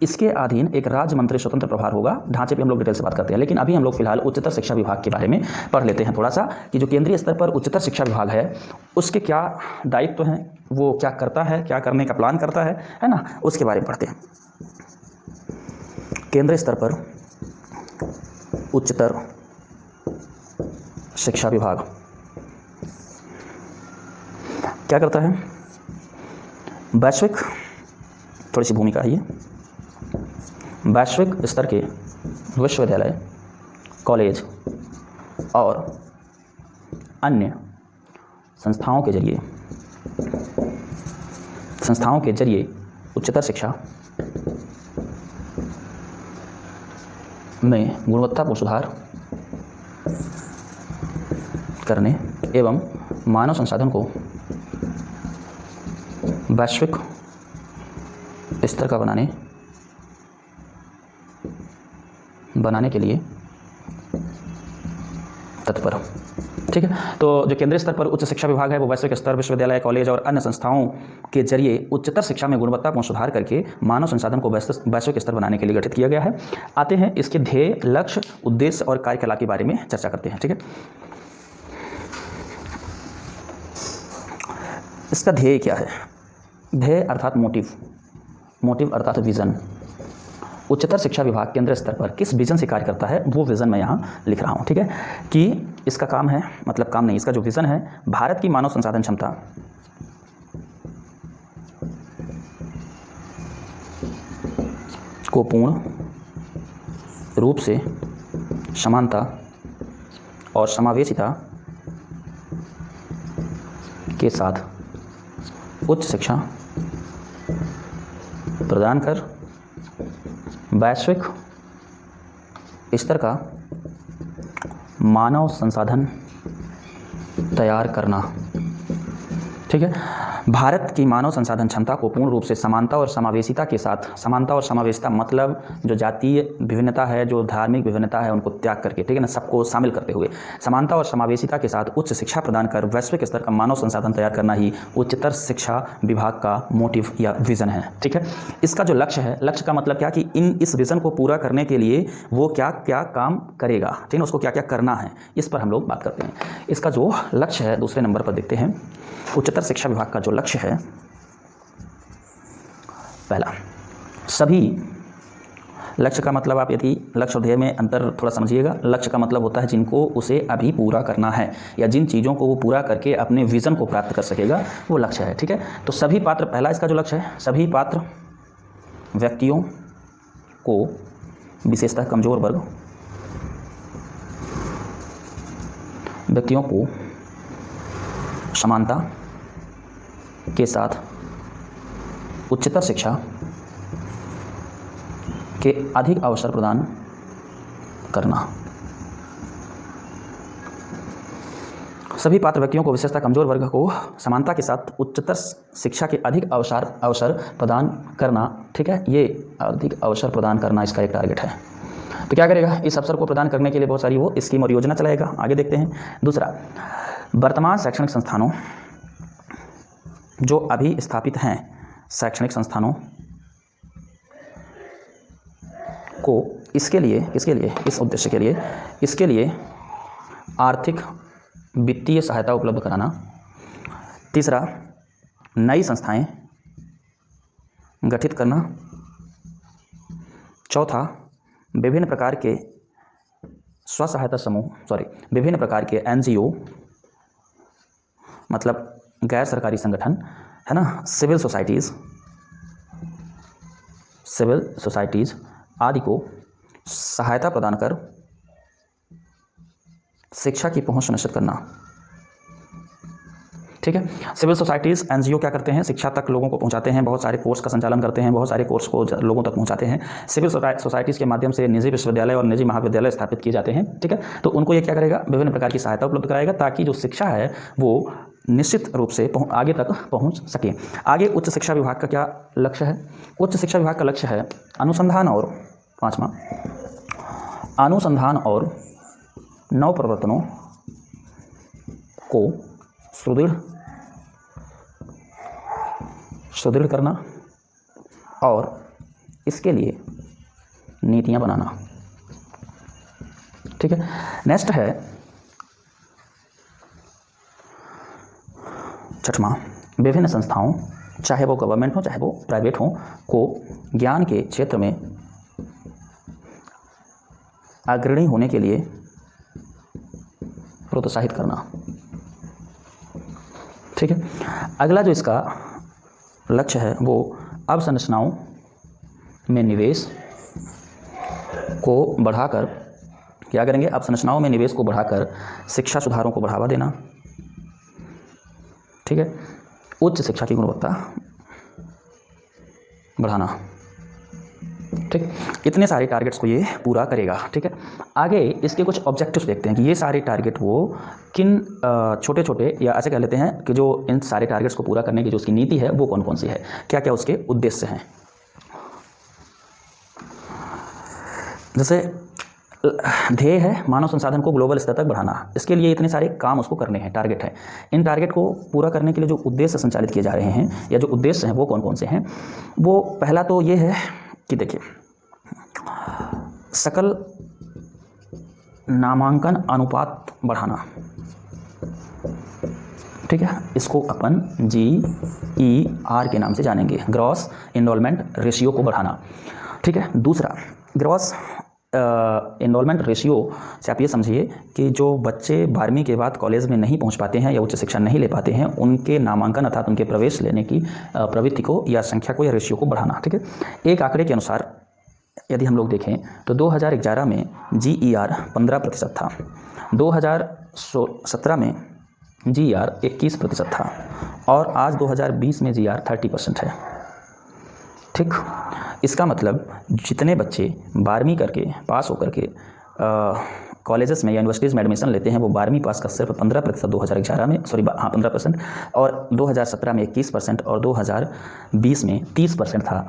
इसके अधीन एक राज्य मंत्री स्वतंत्र प्रभार होगा। ढांचे पे हम लोग डिटेल से बात करते हैं, लेकिन अभी हम लोग फिलहाल उच्चतर शिक्षा विभाग के बारे में पढ़ लेते हैं थोड़ा सा कि जो केंद्रीय स्तर पर उच्चतर शिक्षा विभाग है उसके क्या दायित्व हैं, वो क्या करता है, क्या करने का प्लान करता है ना, उसके बारे में पढ़ते हैं। केंद्रीय स्तर पर उच्चतर शिक्षा विभाग क्या करता है? वैश्विक, थोड़ी सी भूमिका है ये, वैश्विक स्तर के विश्वविद्यालय, कॉलेज और अन्य संस्थाओं के जरिए उच्चतर शिक्षा में गुणवत्तापूर्ण सुधार करने एवं मानव संसाधन को वैश्विक स्तर का बनाने के लिए तत्पर। ठीक है, तो जो केंद्रीय स्तर पर उच्च शिक्षा विभाग है वो वैश्विक स्तर, विश्वविद्यालय, कॉलेज और अन्य संस्थाओं के जरिए उच्चतर शिक्षा में गुणवत्तापूर्ण सुधार करके मानव संसाधन को वैश्विक स्तर बनाने के लिए गठित किया गया है। आते हैं इसके ध्येय, लक्ष्य, उद्देश्य और कार्यकला के बारे में चर्चा करते हैं। ठीक है, इसका ध्येय क्या है? ध्येय अर्थात मोटिव अर्थात विज़न। उच्चतर शिक्षा विभाग केंद्रीय स्तर पर किस विज़न से कार्य करता है वो विज़न मैं यहाँ लिख रहा हूँ। ठीक है, कि इसका काम है, मतलब काम नहीं, इसका जो विज़न है, भारत की मानव संसाधन क्षमता को पूर्ण रूप से समानता और समावेशिता के साथ उच्च शिक्षा प्रदान कर वैश्विक स्तर का मानव संसाधन तैयार करना। ठीक है, भारत की मानव संसाधन क्षमता को पूर्ण रूप से समानता और समावेशिता के साथ, समानता और समावेशिता मतलब जो जातीय विभिन्नता है, जो धार्मिक विभिन्नता है, उनको त्याग करके, ठीक है ना, सबको शामिल करते हुए समानता और समावेशिता के साथ उच्च शिक्षा प्रदान कर वैश्विक स्तर का मानव संसाधन तैयार करना ही उच्चतर शिक्षा विभाग का मोटिव या विज़न है। ठीक है, इसका जो लक्ष्य है, लक्ष्य का मतलब क्या कि इस विज़न को पूरा करने के लिए वो क्या क्या काम करेगा, ठीक है, उसको क्या क्या करना है, इस पर हम लोग बात करते हैं। इसका जो लक्ष्य है दूसरे नंबर पर देखते हैं। उच्चतर शिक्षा विभाग का जो लक्ष्य है, पहला, सभी, लक्ष्य का मतलब आप यदि लक्ष्य और ध्येय में अंतर थोड़ा समझिएगा। लक्ष्य का मतलब होता है जिनको उसे अभी पूरा करना है या जिन चीज़ों को वो पूरा करके अपने विज़न को प्राप्त कर सकेगा, वो लक्ष्य है। ठीक है, तो सभी पात्र, पहला इसका जो लक्ष्य है, सभी पात्र व्यक्तियों को, विशेषतः कमजोर वर्ग व्यक्तियों को समानता के साथ उच्चतर शिक्षा के अधिक अवसर प्रदान करना। सभी पात्र व्यक्तियों को, विशेषतः कमजोर वर्ग को समानता के साथ उच्चतर शिक्षा के अधिक अवसर प्रदान करना। ठीक है, ये अधिक अवसर प्रदान करना इसका एक टारगेट है। तो क्या करेगा, इस अवसर को प्रदान करने के लिए बहुत सारी वो स्कीम और योजना चलाएगा। आगे देखते हैं। दूसरा, वर्तमान शैक्षणिक संस्थानों जो अभी स्थापित हैं, शैक्षणिक संस्थानों को इसके लिए, इस उद्देश्य के लिए, इसके लिए आर्थिक वित्तीय सहायता उपलब्ध कराना। तीसरा, नई संस्थाएं गठित करना। चौथा, विभिन्न प्रकार के स्वसहायता समूह, विभिन्न प्रकार के NGO, मतलब गैर सरकारी संगठन, है ना, सिविल सोसाइटीज़ आदि को सहायता प्रदान कर शिक्षा की पहुंच सुनिश्चित करना। ठीक है, सिविल सोसाइटीज़, NGO क्या करते हैं, शिक्षा तक लोगों को पहुंचाते हैं, बहुत सारे कोर्स का संचालन करते हैं, बहुत सारे कोर्स को लोगों तक पहुंचाते हैं। सिविल सोसाइटीज़ के माध्यम से निजी विश्वविद्यालय और निजी महाविद्यालय स्थापित किए जाते हैं। ठीक है, तो उनको ये क्या करेगा, विभिन्न प्रकार की सहायता उपलब्ध कराएगा ताकि जो शिक्षा है वो निश्चित रूप से आगे तक पहुंच सके। आगे उच्च शिक्षा विभाग का क्या लक्ष्य है? उच्च शिक्षा विभाग का लक्ष्य है अनुसंधान और, पाँचवां, अनुसंधान और नव प्रवर्तनों को सुदृढ़ करना और इसके लिए नीतियाँ बनाना। ठीक है। नेक्स्ट है 6वां, विभिन्न संस्थाओं, चाहे वो गवर्नमेंट हो चाहे वो प्राइवेट हो, को ज्ञान के क्षेत्र में अग्रणी होने के लिए प्रोत्साहित करना। ठीक है। अगला जो इसका लक्ष्य है वो अवसंरचनाओं में निवेश को बढ़ाकर क्या करेंगे, अवसंरचनाओं में निवेश को बढ़ाकर शिक्षा सुधारों को बढ़ावा देना। ठीक है। उच्च शिक्षा की गुणवत्ता बढ़ाना। ठीक, इतने सारे टारगेट्स को ये पूरा करेगा। ठीक है। आगे इसके कुछ ऑब्जेक्टिव्स देखते हैं कि ये सारे टारगेट वो किन छोटे छोटे, या ऐसे कह लेते हैं कि जो इन सारे टारगेट्स को पूरा करने की जो उसकी नीति है वो कौन कौन सी है, क्या क्या उसके उद्देश्य हैं। जैसे ध्येय है मानव संसाधन को ग्लोबल स्तर तक बढ़ाना, इसके लिए इतने सारे काम उसको करने हैं, टारगेट है। इन टारगेट को पूरा करने के लिए जो उद्देश्य संचालित किए जा रहे हैं या जो उद्देश्य हैं वो कौन कौन से हैं। वो पहला तो ये है कि देखिए, सकल नामांकन अनुपात बढ़ाना। ठीक है। इसको अपन GER के नाम से जानेंगे, ग्रॉस इनरोलमेंट रेशियो को बढ़ाना। ठीक है। दूसरा, ग्रॉस इनरोलमेंट रेशियो से आप ये समझिए कि जो बच्चे 12वीं के बाद कॉलेज में नहीं पहुंच पाते हैं या उच्च शिक्षा नहीं ले पाते हैं, उनके नामांकन अर्थात उनके प्रवेश लेने की प्रवृत्ति को या संख्या को या रेशियो को बढ़ाना। ठीक है। एक आंकड़े के अनुसार यदि हम लोग देखें तो 2011 में GER 15% था, 2017 में GER 21% था और आज 2020 में GER 30% है। ठीक। इसका मतलब जितने बच्चे 12वीं करके पास होकर के कॉलेजेस में या यूनिवर्सिटीज़ में एडमिशन लेते हैं वो 12वीं पास का सिर्फ 15% 2011 में 15% और 2017 में 21% और 2020 में 30% था।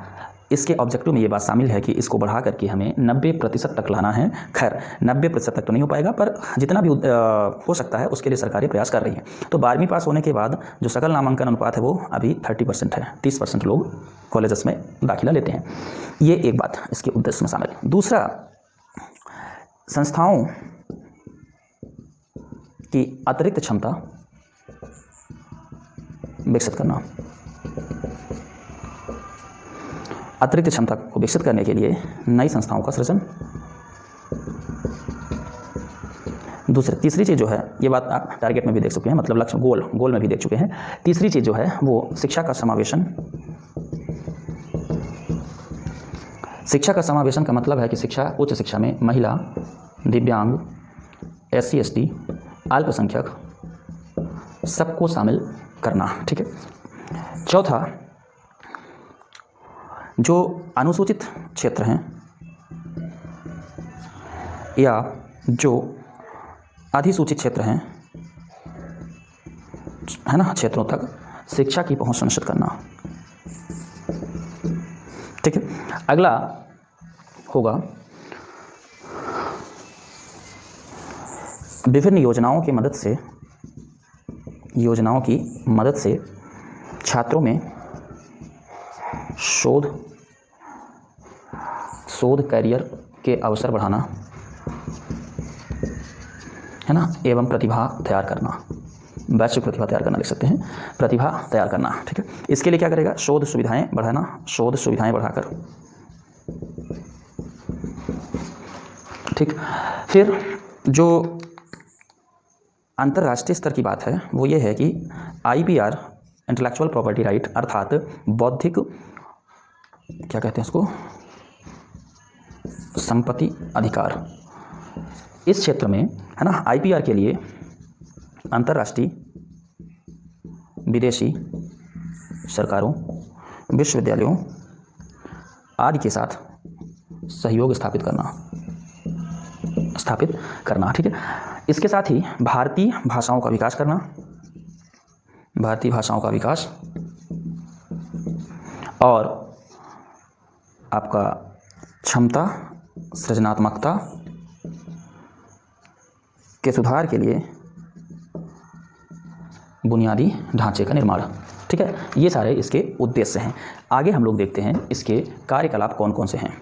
इसके ऑब्जेक्टिव में ये बात शामिल है कि इसको बढ़ा करके हमें 90% तक लाना है। खैर 90% तक तो नहीं हो पाएगा, पर जितना भी हो सकता है उसके लिए सरकारें प्रयास कर रही हैं। तो 12वीं पास होने के बाद जो सकल नामांकन अनुपात है वो अभी 30% है, 30% लोग कॉलेजेस में दाखिला लेते हैं। ये एक बात इसके उद्देश्य में शामिल। दूसरा, संस्थाओं की अतिरिक्त क्षमता विकसित करना। अतिरिक्त क्षमता को विकसित करने के लिए नई संस्थाओं का सृजन। तीसरी चीज़ जो है, ये बात आप टारगेट में भी देख चुके हैं, मतलब लक्ष्य गोल में भी देख चुके हैं। तीसरी चीज़ जो है वो शिक्षा का समावेशन। शिक्षा का समावेशन का मतलब है कि उच्च शिक्षा में महिला, दिव्यांग, SC ST, अल्पसंख्यक सबको शामिल करना। ठीक है। चौथा, जो अनुसूचित क्षेत्र हैं या जो अधिसूचित क्षेत्र हैं, है ना, क्षेत्रों तक शिक्षा की पहुंच सुनिश्चित करना। ठीक है। अगला होगा विभिन्न योजनाओं की मदद से छात्रों में शोध कैरियर के अवसर बढ़ाना, है ना, एवं प्रतिभा तैयार करना। वैश्विक प्रतिभा तैयार करना लिख सकते हैं, प्रतिभा तैयार करना। ठीक है। इसके लिए क्या करेगा, शोध सुविधाएं बढ़ाना, शोध सुविधाएं बढ़ाकर। ठीक। फिर जो अंतर्राष्ट्रीय स्तर की बात है वो ये है कि IPR इंटेलेक्चुअल प्रॉपर्टी राइट अर्थात बौद्धिक, क्या कहते हैं इसको, संपत्ति अधिकार, इस क्षेत्र में, है ना, IPR के लिए अंतर्राष्ट्रीय, विदेशी सरकारों, विश्वविद्यालयों आदि के साथ सहयोग स्थापित करना। ठीक है। इसके साथ ही भारतीय भाषाओं का विकास करना, और आपका क्षमता, सृजनात्मकता के सुधार के लिए बुनियादी ढांचे का निर्माण। ठीक है, ये सारे इसके उद्देश्य हैं। आगे हम लोग देखते हैं इसके कार्यकलाप कौन कौन से हैं।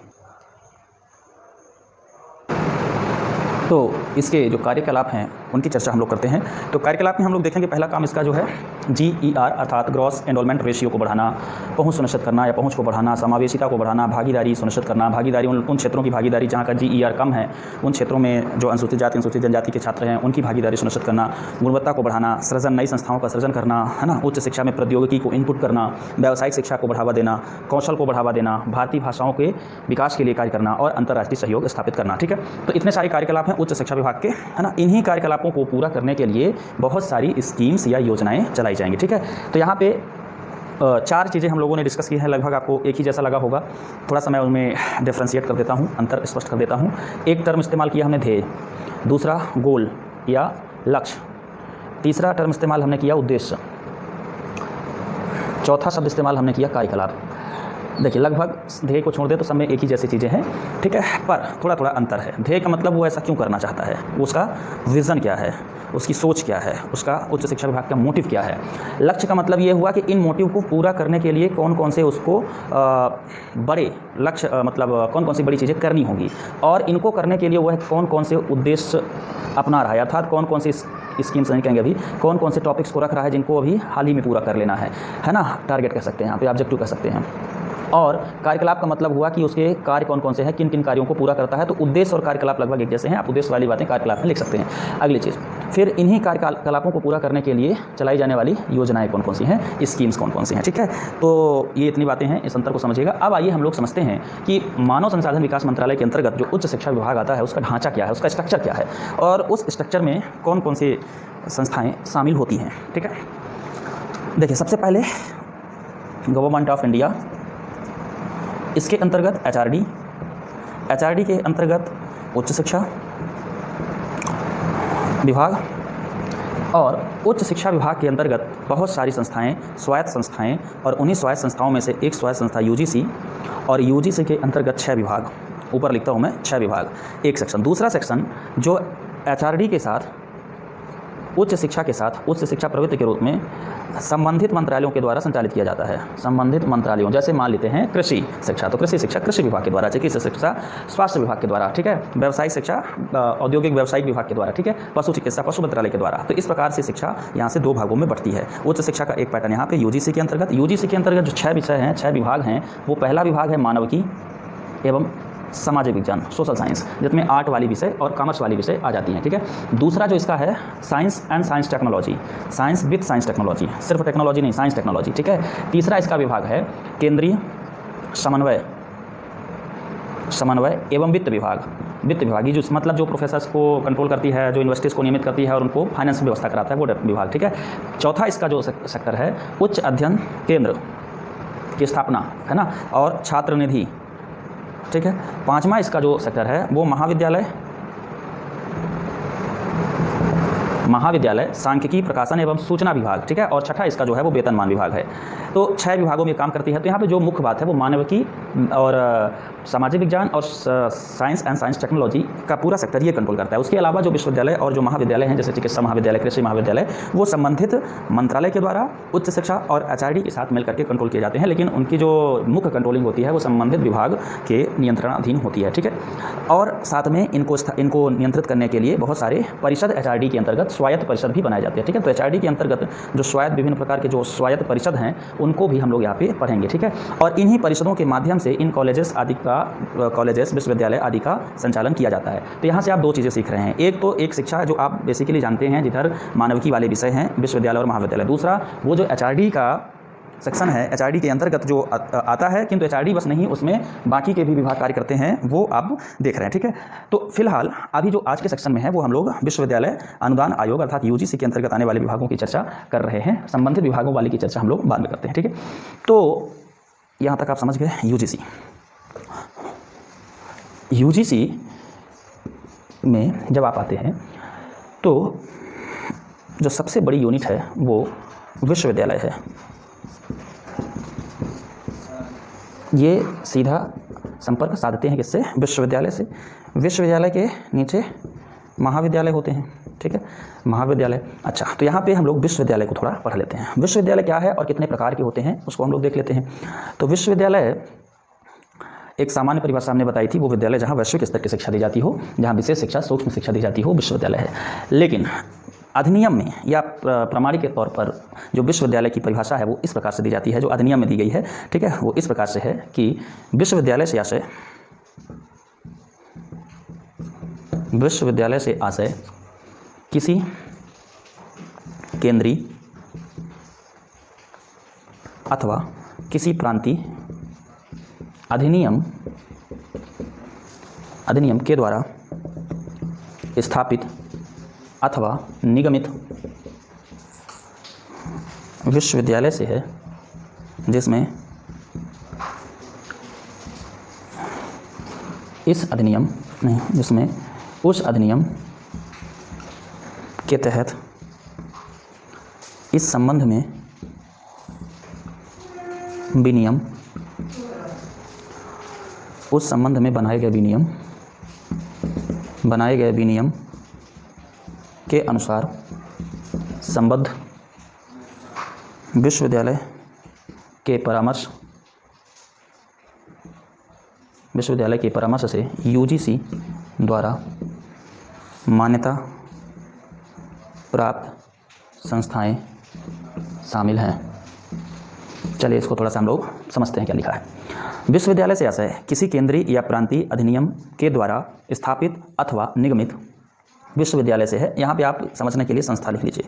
तो इसके जो कार्यकलाप हैं उनकी चर्चा हम लोग करते हैं। तो कार्यकलाप में हम लोग देखेंगे पहला काम इसका जो है GER अर्थात ग्रॉस एनरोलमेंट रेशियो को बढ़ाना, पहुंच सुनिश्चित करना या पहुंच को बढ़ाना, समावेशिता को बढ़ाना, भागीदारी सुनिश्चित करना, भागीदारी उन क्षेत्रों की भागीदारी जहां का GER कम है, उन क्षेत्रों में जो अनुसूचित जाति अनुसूचित जनजाति के छात्र हैं उनकी भागीदारी सुनिश्चित करना, गुणवत्ता को बढ़ाना, सृजन नई संस्थाओं का सृजन करना, है ना, उच्च शिक्षा में प्रौद्योगिकी को इनपुट करना, व्यावसायिक शिक्षा को बढ़ावा देना, कौशल को बढ़ावा देना, भारतीय भाषाओं के विकास के लिए कार्य करना और अंतर्राष्ट्रीय सहयोग स्थापित करना। ठीक है, तो इतने सारे कार्यकलाप हैं उच्च शिक्षा विभाग के, है ना। इन्हीं कार्यकलापों को पूरा करने के लिए बहुत सारी स्कीम्स या योजनाएं चलाई जाएंगी। ठीक है, तो यहाँ पे 4 चीज़ें हम लोगों ने डिस्कस की हैं, लगभग आपको एक ही जैसा लगा होगा। थोड़ा सा मैं उनमें डिफ्रेंशिएट कर देता हूँ, अंतर स्पष्ट कर देता हूँ। एक टर्म इस्तेमाल किया हमने ध्येय, दूसरा गोल या लक्ष्य, तीसरा टर्म इस्तेमाल हमने किया उद्देश्य, चौथा शब्द इस्तेमाल हमने किया कार्यकलाप। देखिए लगभग ध्येय को छोड़ दे तो सब में एक ही जैसी चीज़ें हैं। ठीक है, पर थोड़ा थोड़ा अंतर है। ध्येय का मतलब वो ऐसा क्यों करना चाहता है, उसका विज़न क्या है, उसकी सोच क्या है, उसका उच्च शिक्षा विभाग का मोटिव क्या है। लक्ष्य का मतलब ये हुआ कि इन मोटिव को पूरा करने के लिए कौन कौन से उसको बड़े लक्ष्य मतलब कौन कौन सी बड़ी चीज़ें करनी होंगी और इनको करने के लिए वह कौन कौन से उद्देश्य अपना रहा है, अर्थात कौन कौन सी स्कीम्स नहीं कहेंगे अभी, कौन कौन से टॉपिक्स को रख रहा है जिनको अभी हाल ही में पूरा कर लेना है ना, टारगेट कह सकते हैं, यहाँ पे ऑब्जेक्टिव कह सकते हैं। और कार्यकलाप का मतलब हुआ कि उसके कार्य कौन कौन से हैं, किन किन कार्यों को पूरा करता है। तो उद्देश्य और कार्यकलाप लगभग एक जैसे हैं, आप उद्देश्य वाली बातें कार्यकलाप में लिख सकते हैं। अगली चीज़, फिर इन्हीं कार्यकलापों को पूरा करने के लिए चलाई जाने वाली योजनाएं कौन कौन सी हैं, स्कीम्स कौन कौन सी हैं। ठीक है, तो ये इतनी बातें हैं, इस अंतर को समझिएगा। अब आइए हम लोग समझते हैं कि मानव संसाधन विकास मंत्रालय के अंतर्गत जो उच्च शिक्षा विभाग आता है उसका ढांचा क्या है, उसका स्ट्रक्चर क्या है और उस स्ट्रक्चर में कौन कौन सी संस्थाएँ शामिल होती हैं। ठीक है, देखिए सबसे पहले गवर्नमेंट ऑफ इंडिया, इसके अंतर्गत HRD के अंतर्गत उच्च शिक्षा विभाग और उच्च शिक्षा विभाग के अंतर्गत बहुत सारी संस्थाएं, स्वायत्त संस्थाएं, और उन्हीं स्वायत्त संस्थाओं में से एक स्वायत्त संस्था UGC, और UGC के अंतर्गत 6 विभाग, ऊपर लिखता हूँ मैं 6 विभाग, एक सेक्शन। दूसरा सेक्शन जो HRD के साथ उच्च शिक्षा के साथ उच्च शिक्षा प्रवृत्ति के रूप में संबंधित मंत्रालयों के द्वारा संचालित किया जाता है। संबंधित मंत्रालयों जैसे मान लेते हैं कृषि शिक्षा, तो कृषि शिक्षा कृषि विभाग के द्वारा, चिकित्सा शिक्षा स्वास्थ्य विभाग के द्वारा, ठीक है, व्यावसायिक शिक्षा औद्योगिक व्यावसायिक विभाग के द्वारा, ठीक है, पशु चिकित्सा पशु मंत्रालय के द्वारा। तो इस प्रकार से शिक्षा यहाँ से 2 भागों में बढ़ती है। उच्च शिक्षा का एक पैटर्न यहाँ पे UGC के अंतर्गत, UGC के अंतर्गत जो 6 विषय हैं, 6 विभाग हैं, वो पहला विभाग है मानविकी एवं सामाजिक विज्ञान, सोशल साइंस, जिसमें आर्ट वाली विषय और कॉमर्स वाली विषय आ जाती हैं। ठीक है, दूसरा जो इसका है science and science technology, science with science technology, सिर्फ टेक्नोलॉजी नहीं, साइंस टेक्नोलॉजी। ठीक है, तीसरा इसका विभाग है केंद्रीय समन्वय एवं वित्त विभाग, वित्त विभाग जो मतलब जो प्रोफेसर्स को कंट्रोल करती है, जो यूनिवर्सिटीज़ को नियमित करती है और उनको फाइनेंस व्यवस्था कराता है, वो विभाग। ठीक है, चौथा इसका जो सेक्टर है उच्च अध्ययन केंद्र की स्थापना, है ना, और छात्र निधि। ठीक है, 5वां इसका जो सेक्टर है वो महाविद्यालय सांख्यिकी प्रकाशन एवं सूचना विभाग। ठीक है, और 6ठा इसका जो है वो वेतनमान विभाग है। तो 6 विभागों में काम करती है। तो यहाँ पे जो मुख्य बात है वो मानविकी और सामाजिक विज्ञान और साइंस एंड साइंस टेक्नोलॉजी का पूरा सेक्टर ये कंट्रोल करता है। उसके अलावा जो विश्वविद्यालय और जो महाविद्यालय हैं, जैसे चिकित्सा महाविद्यालय, कृषि महाविद्यालय, वो संबंधित मंत्रालय के द्वारा उच्च शिक्षा और HRD के साथ मिलकर के कंट्रोल किए जाते हैं, लेकिन उनकी जो मुख्य कंट्रोलिंग होती है वो संबंधित विभाग के नियंत्रणाधीन होती है। ठीक है, और साथ में इनको नियंत्रित करने के लिए बहुत सारे परिषद HRD के अंतर्गत स्वायत्त परिषद भी बनाए जाते हैं। ठीक है, तो HRD के अंतर्गत जो स्वायत्त विभिन्न प्रकार के जो स्वायत्त परिषद हैं उनको भी हम लोग यहाँ पे पढ़ेंगे। ठीक है, और इन्हीं परिषदों के माध्यम से इन कॉलेजेस विश्वविद्यालय आदि का संचालन किया जाता है। तो यहाँ से आप 2 चीज़ें सीख रहे हैं। एक तो एक शिक्षा जो आप बेसिकली जानते हैं जिधर मानविकी वाले विषय हैं विश्वविद्यालय और महाविद्यालय, दूसरा वो जो HRD का सेक्शन है, HRD के अंतर्गत जो आता है, किंतु HRD बस नहीं, उसमें बाकी के भी विभाग कार्य करते हैं, वो आप देख रहे हैं। ठीक है, तो फिलहाल अभी जो आज के सेक्शन में है वो हम लोग विश्वविद्यालय अनुदान आयोग अर्थात UGC के अंतर्गत आने वाले विभागों की चर्चा कर रहे हैं। संबंधित विभागों वाली की चर्चा हम लोग बाद में करते हैं। ठीक है, तो यहाँ तक आप समझ गए। UGC में जब आप आते हैं तो जो सबसे बड़ी यूनिट है वो विश्वविद्यालय है। ये सीधा संपर्क साधते हैं किससे? विश्वविद्यालय से। विश्वविद्यालय के नीचे महाविद्यालय होते हैं। ठीक है, महाविद्यालय। अच्छा, तो यहाँ पे हम लोग विश्वविद्यालय को थोड़ा पढ़ लेते हैं। विश्वविद्यालय क्या है और कितने प्रकार के होते हैं उसको हम लोग देख लेते हैं। तो विश्वविद्यालय एक सामान्य परिभाषा हमने बताई थी, वो विद्यालय जहाँ वैश्विक स्तर की शिक्षा दी जाती हो, जहाँ विशेष शिक्षा, सूक्ष्म शिक्षा दी जाती हो, विश्वविद्यालय है। लेकिन अधिनियम में या प्रमाणिक के तौर पर जो विश्वविद्यालय की परिभाषा है वो इस प्रकार से दी जाती है, जो अधिनियम में दी गई है, ठीक है, वो इस प्रकार से है कि विश्वविद्यालय से आशय किसी केंद्रीय अथवा किसी प्रांतीय अधिनियम के द्वारा स्थापित अथवा निगमित विश्वविद्यालय से है, जिसमें उस अधिनियम के तहत इस संबंध में विनियम, उस संबंध में बनाए गए विनियम के अनुसार संबद्ध विश्वविद्यालय के परामर्श से यूजीसी द्वारा मान्यता प्राप्त संस्थाएं शामिल हैं। चलिए इसको थोड़ा सा हम लोग समझते हैं क्या लिखा है। विश्वविद्यालय से आशय किसी केंद्रीय या प्रांतीय अधिनियम के द्वारा स्थापित अथवा निगमित विश्वविद्यालय से है। यहाँ पे आप समझने के लिए संस्था लिख लीजिए,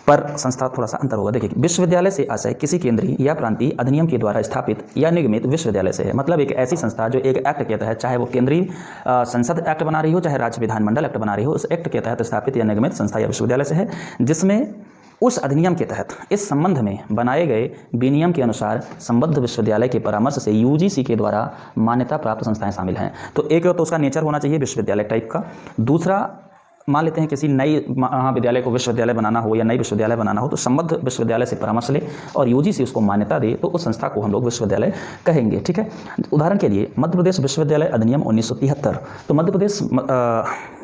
पर संस्था थोड़ा सा अंतर होगा। देखिए, विश्वविद्यालय से आशय किसी केंद्रीय या प्रांतीय अधिनियम के द्वारा स्थापित या निगमित विश्वविद्यालय से है, मतलब एक ऐसी संस्था जो एक एक्ट के तहत, चाहे वो केंद्रीय संसद एक्ट बना रही हो, चाहे राज्य विधानमंडल एक्ट बना रही हो, उस एक्ट के तहत स्थापित या निगमित संस्था या विश्वविद्यालय से है, जिसमें उस अधिनियम के तहत इस संबंध में बनाए गए विनियम के अनुसार संबद्ध विश्वविद्यालय के परामर्श से यूजीसी के द्वारा मान्यता प्राप्त संस्थाएं शामिल हैं। तो एक तो उसका नेचर होना चाहिए विश्वविद्यालय टाइप का। दूसरा, मान लेते हैं किसी नई महाविद्यालय को विश्वविद्यालय बनाना हो या नई विश्वविद्यालय बनाना हो, तो संबद्ध विश्वविद्यालय से परामर्श ले और यूजीसी उसको मान्यता दे, तो उस संस्था को हम लोग विश्वविद्यालय कहेंगे। ठीक है, उदाहरण के लिए मध्य प्रदेश विश्वविद्यालय अधिनियम 1973। तो मध्य प्रदेश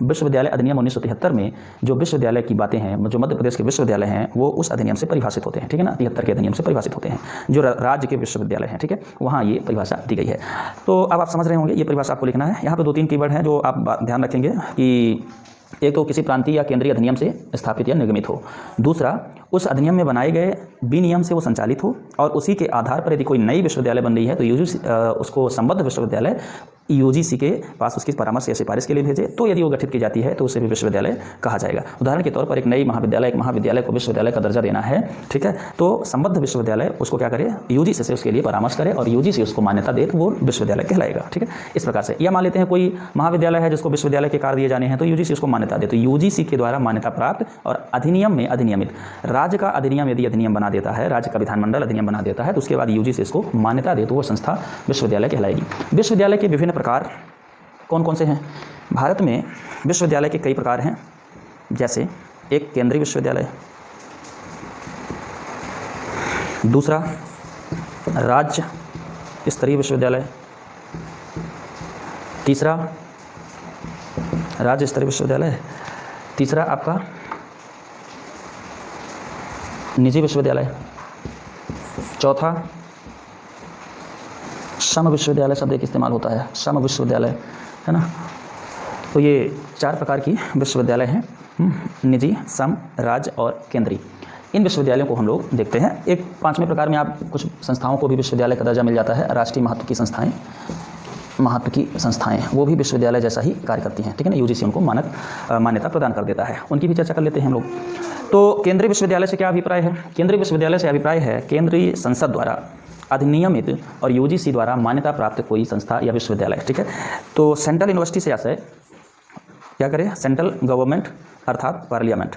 विश्वविद्यालय अधिनियम 1973 में जो विश्वविद्यालय की बातें हैं, जो मध्य प्रदेश के विश्वविद्यालय हैं, वो उस अधिनियम से परिभाषित होते हैं। ठीक है ना, 73 के अधिनियम से परिभाषित होते हैं। जो राज्य के विश्वविद्यालय हैं, ठीक है, वहाँ ये परिभाषा दी गई है। तो अब आप समझ रहे होंगे, ये परिभाषा आपको लिखना है। यहाँ पर 2-3 कीवर्ड हैं जो आप ध्यान रखेंगे कि एक तो किसी प्रांतीय या केंद्रीय अधिनियम से स्थापित या निगमित हो, दूसरा उस अधिनियम में बनाए गए विनियम से वो संचालित हो, और उसी के आधार पर यदि कोई नई विश्वविद्यालय बन रही है तो यूजीसी उसको संबद्ध विश्वविद्यालय यूजीसी के पास उसकी परामर्श या सिफारिश के लिए भेजे, तो यदि वो गठित की जाती है तो उसे भी विश्वविद्यालय कहा जाएगा। उदाहरण के तौर पर एक नई महाविद्यालय को विश्वविद्यालय का दर्जा देना है, ठीक है, तो संबद्ध विश्वविद्यालय उसको क्या करे, यूजीसी से उसके लिए परामर्श करे और यूजीसी उसको मान्यता दे, तो वो विश्वविद्यालय कहलाएगा। ठीक है, इस प्रकार से। या मान लेते हैं कोई महाविद्यालय है जिसको विश्वविद्यालय के कार्य दिए जाने हैं, तो यूजीसी उसको मान्यता दे, तो यूजीसी के द्वारा मान्यता प्राप्त और अधिनियम में अधिनियमित राज्य का अधिनियम यदि अधिनियम बना देता है, राज्य का विधानमंडल अधिनियम बना देता है, तो उसके बाद यूजीसी इसको मान्यता दे, तो वो संस्था विश्वविद्यालय कहलाएगी। विश्वविद्यालय के विभिन्न प्रकार कौन कौन से हैं? भारत में विश्वविद्यालय के कई प्रकार हैं, जैसे एक केंद्रीय विश्वविद्यालय, दूसरा राज्य स्तरीय विश्वविद्यालय, तीसरा राज्य स्तरीय विश्वविद्यालय, तीसरा आपका निजी विश्वविद्यालय, चौथा सम विश्वविद्यालय शब्द एक इस्तेमाल होता है, सम विश्वविद्यालय, है ना। तो ये 4 प्रकार की विश्वविद्यालय हैं, निजी, सम, राज्य और केंद्रीय। इन विश्वविद्यालयों को हम लोग देखते हैं। एक 5वें प्रकार में आप कुछ संस्थाओं को भी विश्वविद्यालय का दर्जा मिल जाता है। राष्ट्रीय महत्व की संस्थाएं वो भी विश्वविद्यालय जैसा ही कार्य करती हैं। ठीक है ना, यूजीसी उनको मान्यता प्रदान कर देता है। उनकी भी चर्चा कर लेते हैं हम लोग। तो केंद्रीय विश्वविद्यालय से क्या अभिप्राय है? केंद्रीय विश्वविद्यालय से अभिप्राय है केंद्रीय संसद द्वारा अधिनियमित और यूजीसी द्वारा मान्यता प्राप्त कोई संस्था या विश्वविद्यालय। ठीक है, तो सेंट्रल यूनिवर्सिटी से आशय क्या करे, सेंट्रल गवर्नमेंट अर्थात पार्लियामेंट,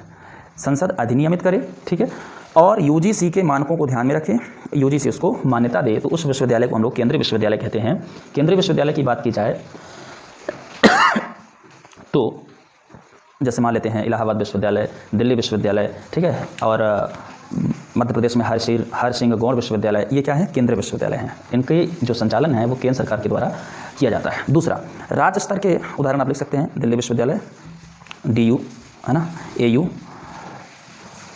संसद अधिनियमित करे, ठीक है, और यूजीसी के मानकों को ध्यान में रखें, यूजीसी उसको मान्यता दे, तो उस विश्वविद्यालय को हम लोग केंद्रीय विश्वविद्यालय कहते हैं। केंद्रीय विश्वविद्यालय की बात की जाए तो जैसे मान लेते हैं इलाहाबाद विश्वविद्यालय, दिल्ली विश्वविद्यालय, ठीक है, और मध्य प्रदेश में हर सिंह गौड़ विश्वविद्यालय, ये क्या है, केंद्रीय विश्वविद्यालय हैं। इनके जो संचालन है वो केंद्र सरकार के द्वारा किया जाता है। दूसरा, राज्य स्तर के उदाहरण आप लिख सकते हैं, दिल्ली विश्वविद्यालय, DU, है ना, AU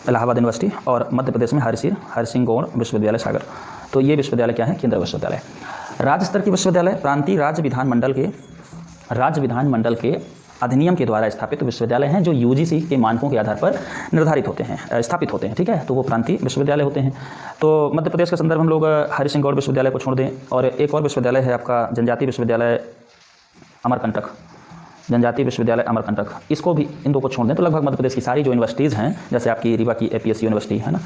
इलाहाबाद यूनिवर्सिटी, और मध्य प्रदेश में हरिसिंह गौड़ विश्वविद्यालय सागर। तो ये विश्वविद्यालय क्या है, केंद्रीय विश्वविद्यालय। राज्य स्तर की विश्वविद्यालय प्रांतीय राज्य विधानमंडल के अधिनियम के द्वारा स्थापित विश्वविद्यालय हैं जो UGC के मानकों के आधार पर निर्धारित होते हैं, स्थापित होते हैं, ठीक है। तो वो प्रांतीय विश्वविद्यालय होते हैं। तो मध्य प्रदेश का संदर्भ हम लोग हरिसिंह गौड़ विश्वविद्यालय को छोड़ दें, और एक और विश्वविद्यालय है आपका जनजातीय विश्वविद्यालय अमरकंटक, इसको भी, इन दो को छोड़ दें तो लगभग मध्य प्रदेश की सारी जो यूनिवर्सिटीज़ हैं, जैसे आपकी रीवा की APSC यूनिवर्सिटी है ना,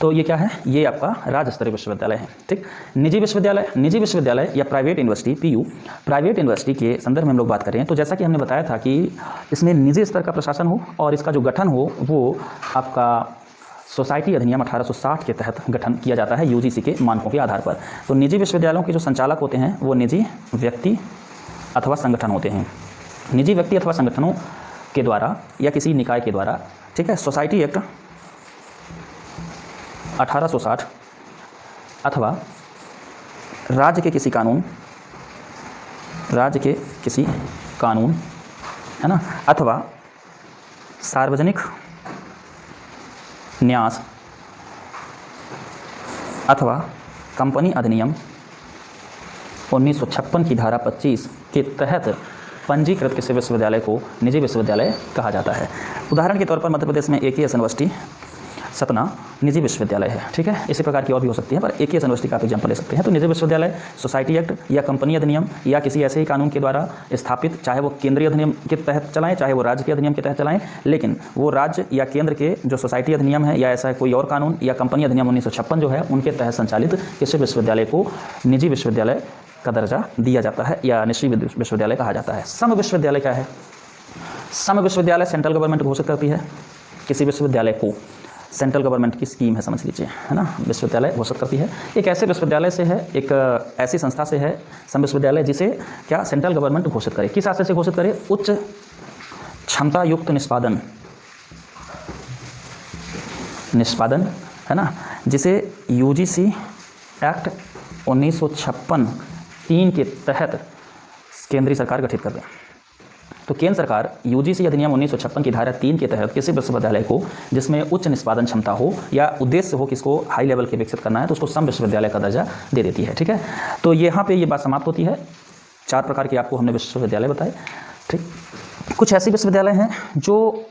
तो ये क्या है, ये आपका राज्य स्तरीय विश्वविद्यालय है, ठीक। निजी विश्वविद्यालय या private university, PU, private university के संदर्भ में हम लोग बात करें तो जैसा कि हमने बताया था कि इसमें निजी स्तर का प्रशासन हो और इसका जो गठन हो वो आपका सोसाइटी अधिनियम 1860 के तहत गठन किया जाता है UGC के मानकों के आधार पर। तो निजी विश्वविद्यालयों के जो संचालक होते हैं वो निजी व्यक्ति अथवा संगठन होते हैं, निजी व्यक्ति अथवा संगठनों के द्वारा या किसी निकाय के द्वारा, ठीक है। सोसाइटी एक्ट 1860 अथवा राज्य के किसी कानून, है ना, अथवा सार्वजनिक न्यास अथवा कंपनी अधिनियम 1956 की धारा 25 के तहत पंजीकृत किसी विश्वविद्यालय को निजी विश्वविद्यालय कहा जाता है। उदाहरण के तौर पर मध्य प्रदेश में AKS यूनिवर्सिटी सतना निजी विश्वविद्यालय है, ठीक है। इसी प्रकार की और भी हो सकती है, पर AKS यूनिवर्सिटी का आप एग्जाम्पल ले सकते हैं। तो निजी विश्वविद्यालय सोसाइटी एक्ट या कंपनी अधिनियम या किसी ऐसे ही कानून के द्वारा स्थापित, चाहे वो केंद्रीय अधिनियम के तहत चलाएं, चाहे वो राज्य के अधिनियम के तहत चलाएं, लेकिन वो राज्य या केंद्र के जो सोसाइटी अधिनियम है या ऐसा कोई और कानून या कंपनी अधिनियम 1956 जो है उनके तहत संचालित किसी विश्वविद्यालय को निजी विश्वविद्यालय का दर्जा दिया जाता है या निजी विश्वविद्यालय कहा जाता है। सम विश्वविद्यालय क्या है? सम विश्वविद्यालय सेंट्रल गवर्नमेंट घोषित करती है किसी विश्वविद्यालय को, सेंट्रल गवर्नमेंट की स्कीम है समझ लीजिए, है ना, विश्वविद्यालय घोषित करती है। एक ऐसे विश्वविद्यालय से है, एक ऐसी संस्था से है सम विश्वविद्यालय जिसे क्या सेंट्रल गवर्नमेंट घोषित करे। किस आशय से घोषित करे? उच्च क्षमता युक्त निष्पादन, है ना, जिसे UGC एक्ट 1956(3) के तहत केंद्रीय सरकार गठित कर दे। तो केंद्र सरकार UGC अधिनियम 1956 की धारा 3 के तहत किसी विश्वविद्यालय को जिसमें उच्च निष्पादन क्षमता हो या उद्देश्य हो किसको हाई लेवल के विकसित करना है तो उसको सम विश्वविद्यालय का दर्जा दे देती है, ठीक है। तो यहाँ पे ये बात समाप्त होती है। 4 प्रकार के आपको हमने विश्वविद्यालय बताए, ठीक। कुछ ऐसे विश्वविद्यालय हैं जो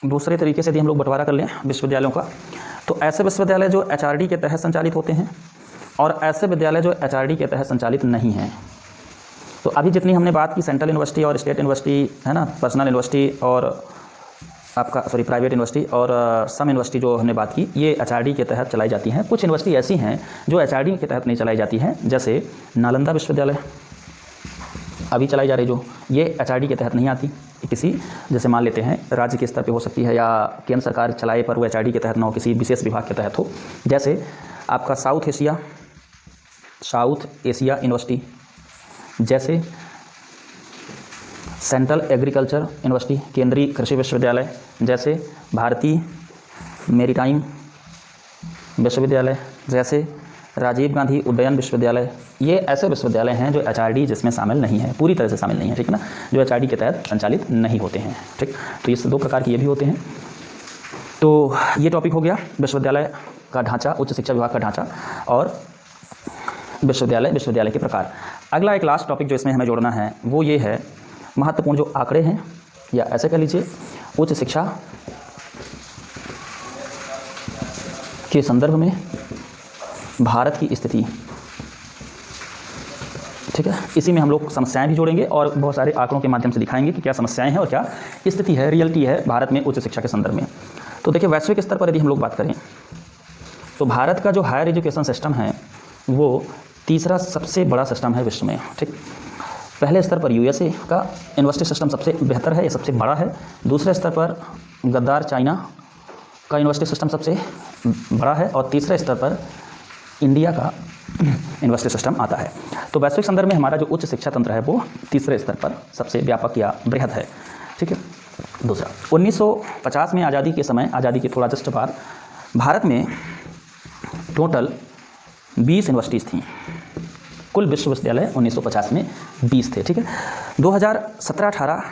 दूसरे तरीके से यदि हम लोग बंटवारा कर लें विश्वविद्यालयों का, तो ऐसे विश्वविद्यालय जो HRD के तहत संचालित होते हैं और ऐसे विद्यालय जो HRD के तहत संचालित नहीं हैं। तो अभी जितनी हमने बात की सेंट्रल यूनिवर्सिटी और स्टेट यूनिवर्सिटी, है ना, पर्सनल यूनिवर्सिटी और आपका प्राइवेट यूनिवर्सिटी और सम यूनिवर्सिटी जो हमने बात की, ये HRD के तहत चलाई जाती हैं। कुछ यूनिवर्सिटी ऐसी हैं जो HRD के तहत नहीं चलाई जाती हैं, जैसे नालंदा विश्वविद्यालय अभी चलाई जा रही, जो ये HRD के तहत नहीं आती। किसी जैसे मान लेते हैं राज्य के स्तर पे हो सकती है या केंद्र सरकार चलाए पर वो HRD के तहत ना हो, किसी विशेष विभाग के तहत हो। जैसे आपका साउथ एशिया यूनिवर्सिटी, जैसे सेंट्रल एग्रीकल्चर यूनिवर्सिटी केंद्रीय कृषि विश्वविद्यालय, जैसे भारतीय मेरीटाइम विश्वविद्यालय, जैसे राजीव गांधी उड्डयन विश्वविद्यालय। ये ऐसे विश्वविद्यालय हैं जो HRD जिसमें शामिल नहीं है, पूरी तरह से शामिल नहीं है, ठीक है ना, जो HRD के तहत संचालित नहीं होते हैं, ठीक। तो इस 2 प्रकार के ये भी होते हैं। तो ये टॉपिक हो गया विश्वविद्यालय का ढांचा, उच्च शिक्षा विभाग का ढांचा और विश्वविद्यालय के प्रकार। अगला एक लास्ट टॉपिक जो इसमें हमें जोड़ना है वो ये है, महत्वपूर्ण जो आंकड़े हैं या ऐसे कह लीजिए उच्च शिक्षा के संदर्भ में भारत की स्थिति, ठीक है। इसी में हम लोग समस्याएं भी जोड़ेंगे और बहुत सारे आंकड़ों के माध्यम से दिखाएंगे कि क्या समस्याएं हैं और क्या स्थिति है, रियलिटी है भारत में उच्च शिक्षा के संदर्भ में। तो देखिए वैश्विक स्तर पर यदि हम लोग बात करें तो भारत का जो हायर एजुकेशन सिस्टम है वो तीसरा सबसे बड़ा सिस्टम है विश्व में, ठीक। पहले स्तर पर USA का यूनिवर्सिटी सिस्टम सबसे बेहतर है, ये सबसे बड़ा है। दूसरे स्तर पर गद्दार चाइना का यूनिवर्सिटी सिस्टम सबसे बड़ा है और तीसरे स्तर पर इंडिया का यूनिवर्सिटी सिस्टम आता है। तो वैश्विक संदर्भ में हमारा जो उच्च शिक्षा तंत्र है वो तीसरे स्तर पर सबसे व्यापक या बृहद है, ठीक है। दूसरा 1950 में आज़ादी के समय, आज़ादी के थोड़ा जस्ट बाद भारत में टोटल 20 यूनिवर्सिटीज़ थीं। कुल विश्वविद्यालय 1950 में 20 थे, ठीक है। 2017-18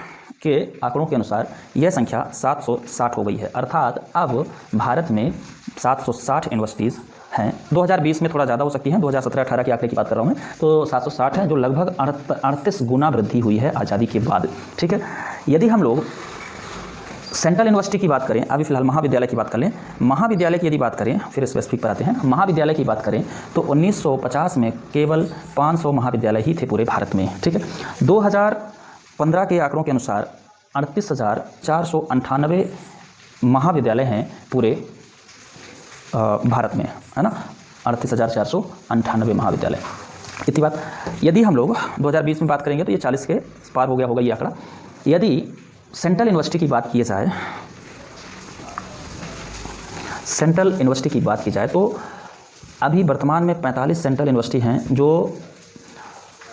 के आंकड़ों के अनुसार यह संख्या 760 हो गई है। अर्थात अब भारत में 760 यूनिवर्सिटीज़ हैं। 2020 में थोड़ा ज़्यादा हो सकती हैं, 2017-18 के आंकड़े की बात कर रहा हूँ मैं, तो 760 है, जो लगभग 38 गुना वृद्धि हुई है आज़ादी के बाद। ठीक है, यदि हम लोग सेंट्रल यूनिवर्सिटी की बात करें, अभी फिलहाल महाविद्यालय की बात कर लें, महाविद्यालय की यदि बात करें, फिर स्पेसिफिक पर आते हैं, महाविद्यालय की बात करें तो 1950 में केवल 500 महाविद्यालय ही थे पूरे भारत में। ठीक है, 2015 के आंकड़ों के अनुसार 38,498 महाविद्यालय हैं पूरे भारत में, है ना, 38,498 महाविद्यालय। इतनी बात। यदि हम लोग 2020 में बात करेंगे तो ये 40 के पार हो गया होगा ये आंकड़ा। यदि सेंट्रल यूनिवर्सिटी की बात की जाए, सेंट्रल यूनिवर्सिटी की बात की जाए तो अभी वर्तमान में 45 सेंट्रल यूनिवर्सिटी हैं जो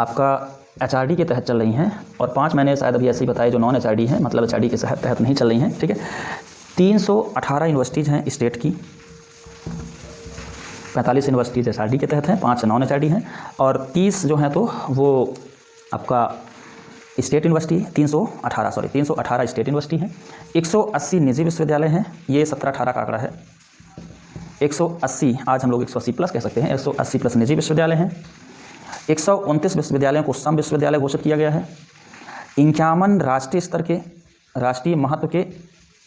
आपका HRD के तहत चल रही हैं, और 5 मैंने शायद अभी ऐसे ही बताए जो नॉन HRD हैं, मतलब HRD के तहत नहीं चल रही हैं। ठीक है, 318 यूनिवर्सिटीज़ हैं स्टेट की, 45 यूनिवर्सिटीज़ HRD के तहत हैं, 5 नॉन HRD हैं, और 30 जो हैं तो वो आपका स्टेट यूनिवर्सिटी 318 स्टेट यूनिवर्सिटी हैं। 180 निजी विश्वविद्यालय हैं, ये 17-18 का आंकड़ा है। 180, आज हम लोग 180 प्लस कह सकते हैं, 180 प्लस निजी विश्वविद्यालय हैं। 129 विश्वविद्यालयों को सम विश्वविद्यालय घोषित किया गया है। 51 राष्ट्रीय स्तर के, राष्ट्रीय महत्व के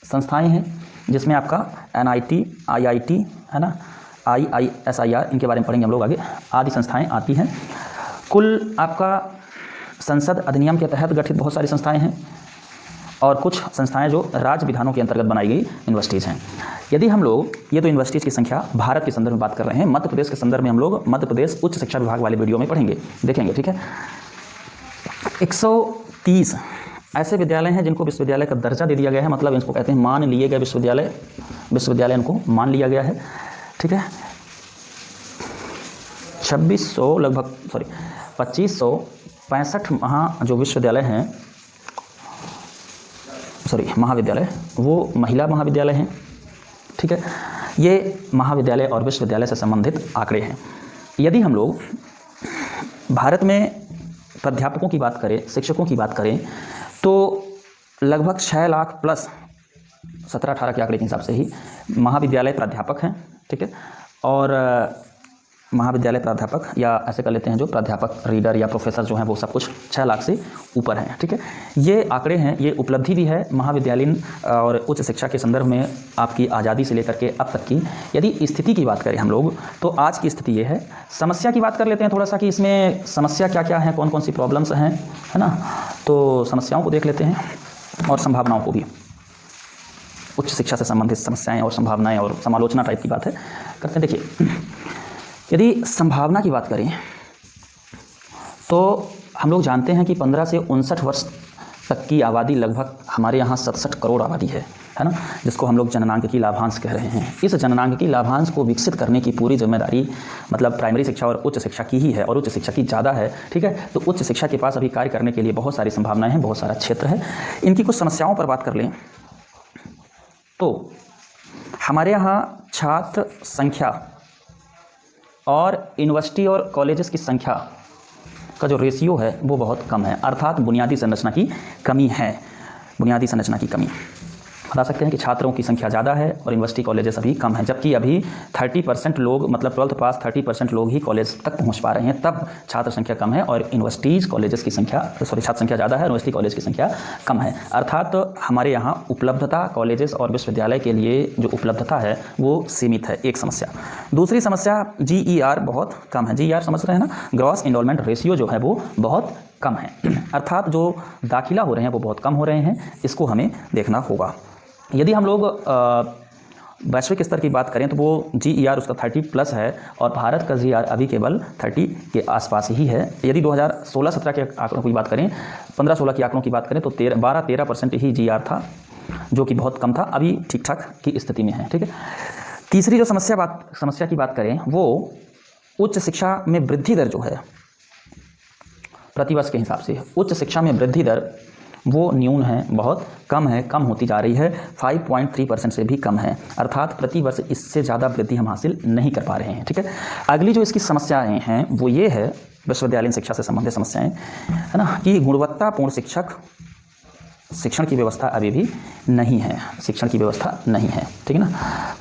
संस्थाएं हैं, जिसमें आपका NIT, IIT, है ना, IISIR, इनके बारे में पढ़ेंगे हम लोग आगे, आदि संस्थाएं आती हैं। कुल आपका संसद अधिनियम के तहत गठित बहुत सारी संस्थाएं हैं, और कुछ संस्थाएं जो राज्य विधानों के अंतर्गत बनाई गई यूनिवर्सिटीज़ हैं। यदि हम लोग, ये तो यूनिवर्सिटीज़ की संख्या भारत के संदर्भ में बात कर रहे हैं, मध्य प्रदेश के संदर्भ में हम लोग मध्य प्रदेश उच्च शिक्षा विभाग वाले वीडियो में पढ़ेंगे, देखेंगे। ठीक है, 130 ऐसे विद्यालय हैं जिनको विश्वविद्यालय का दर्जा दे दिया गया है, मतलब इनको कहते हैं मान लिए गए विश्वविद्यालय, विश्वविद्यालय इनको मान लिया गया है। ठीक है, 2565 जो विश्वविद्यालय हैं, महाविद्यालय, वो महिला महाविद्यालय हैं। ठीक है, ये महाविद्यालय और विश्वविद्यालय से संबंधित आंकड़े हैं। यदि हम लोग भारत में प्राध्यापकों की बात करें, शिक्षकों की बात करें, तो लगभग 6 लाख प्लस 17-18 के आंकड़े के हिसाब से ही महाविद्यालय प्राध्यापक हैं। ठीक है, और महाविद्यालय प्राध्यापक, या ऐसे कर लेते हैं जो प्राध्यापक, रीडर या प्रोफेसर जो हैं, वो सब कुछ 6 लाख से ऊपर हैं। ठीक है, ये आंकड़े हैं, ये उपलब्धि भी है महाविद्यालयीन और उच्च शिक्षा के संदर्भ में आपकी आज़ादी से लेकर के अब तक की। यदि स्थिति की बात करें हम लोग, तो आज की स्थिति ये है। समस्या की बात कर लेते हैं थोड़ा सा, कि इसमें समस्या क्या क्या हैं, कौन कौन सी प्रॉब्लम्स हैं, है ना, तो समस्याओं को देख लेते हैं और संभावनाओं को भी। उच्च शिक्षा से संबंधित समस्याएँ और संभावनाएँ और समालोचना टाइप की बात है करते हैं। देखिए, यदि संभावना की बात करें तो हम लोग जानते हैं कि 15 से 59 वर्ष तक की आबादी लगभग हमारे यहाँ 67 करोड़ आबादी है ना, जिसको हम लोग जननांक की लाभांश कह रहे हैं। इस जननांक की लाभांश को विकसित करने की पूरी जिम्मेदारी मतलब प्राइमरी शिक्षा और उच्च शिक्षा की ही है, और उच्च शिक्षा की ज़्यादा है। ठीक है, तो उच्च शिक्षा के पास अभी कार्य करने के लिए बहुत सारी संभावनाएँ हैं, बहुत सारा क्षेत्र है। इनकी कुछ समस्याओं पर बात कर लें तो हमारे यहाँ छात्र संख्या और यूनिवर्सिटी और कॉलेजेस की संख्या का जो रेशियो है वो बहुत कम है, अर्थात बुनियादी संरचना की कमी है, बुनियादी संरचना की कमी। बता सकते हैं कि छात्रों की संख्या ज़्यादा है और यूनिवर्सिटी कॉलेजेस अभी कम है, जबकि अभी 30% लोग, मतलब 12th पास 30% लोग ही कॉलेज तक पहुंच पा रहे हैं, तब छात्र संख्या कम है और यूनिवर्सिटीज़ कॉलेजेस की संख्या, छात्र संख्या ज़्यादा है, यूनिवर्सिटी कॉलेज की संख्या कम है। अर्थात हमारे यहाँ उपलब्धता, कॉलेजेस और विश्वविद्यालय के लिए जो उपलब्धता है वो सीमित है, एक समस्या। दूसरी समस्या GER बहुत कम है। GER समझ रहे हैं ना, ग्रॉस इनरोलमेंट रेशियो जो है वो बहुत कम है, अर्थात जो दाखिला हो रहे हैं वो बहुत कम हो रहे हैं, इसको हमें देखना होगा। यदि हम लोग वैश्विक स्तर की बात करें तो वो GER उसका 30+ है और भारत का GER अभी केवल 30 के आसपास ही है। यदि 2016-17 के आंकड़ों की बात करें, 15-16 के आंकड़ों की बात करें तो 12-13% ही GER था, जो कि बहुत कम था, अभी ठीक ठाक की स्थिति में है। ठीक है, तीसरी जो समस्या की बात करें वो उच्च शिक्षा में वृद्धि दर जो है प्रतिवर्ष के हिसाब से, उच्च शिक्षा में वृद्धि दर वो न्यून है, बहुत कम है, कम होती जा रही है, 5.3% से भी कम है, अर्थात प्रतिवर्ष इससे ज़्यादा वृद्धि हम हासिल नहीं कर पा रहे हैं। ठीक है, अगली जो इसकी समस्याएं हैं वो ये है, विश्वविद्यालयीन शिक्षा से संबंधित समस्याएं, है ना, कि गुणवत्तापूर्ण शिक्षक शिक्षण की व्यवस्था अभी भी नहीं है, शिक्षण की व्यवस्था नहीं है, ठीक है ना।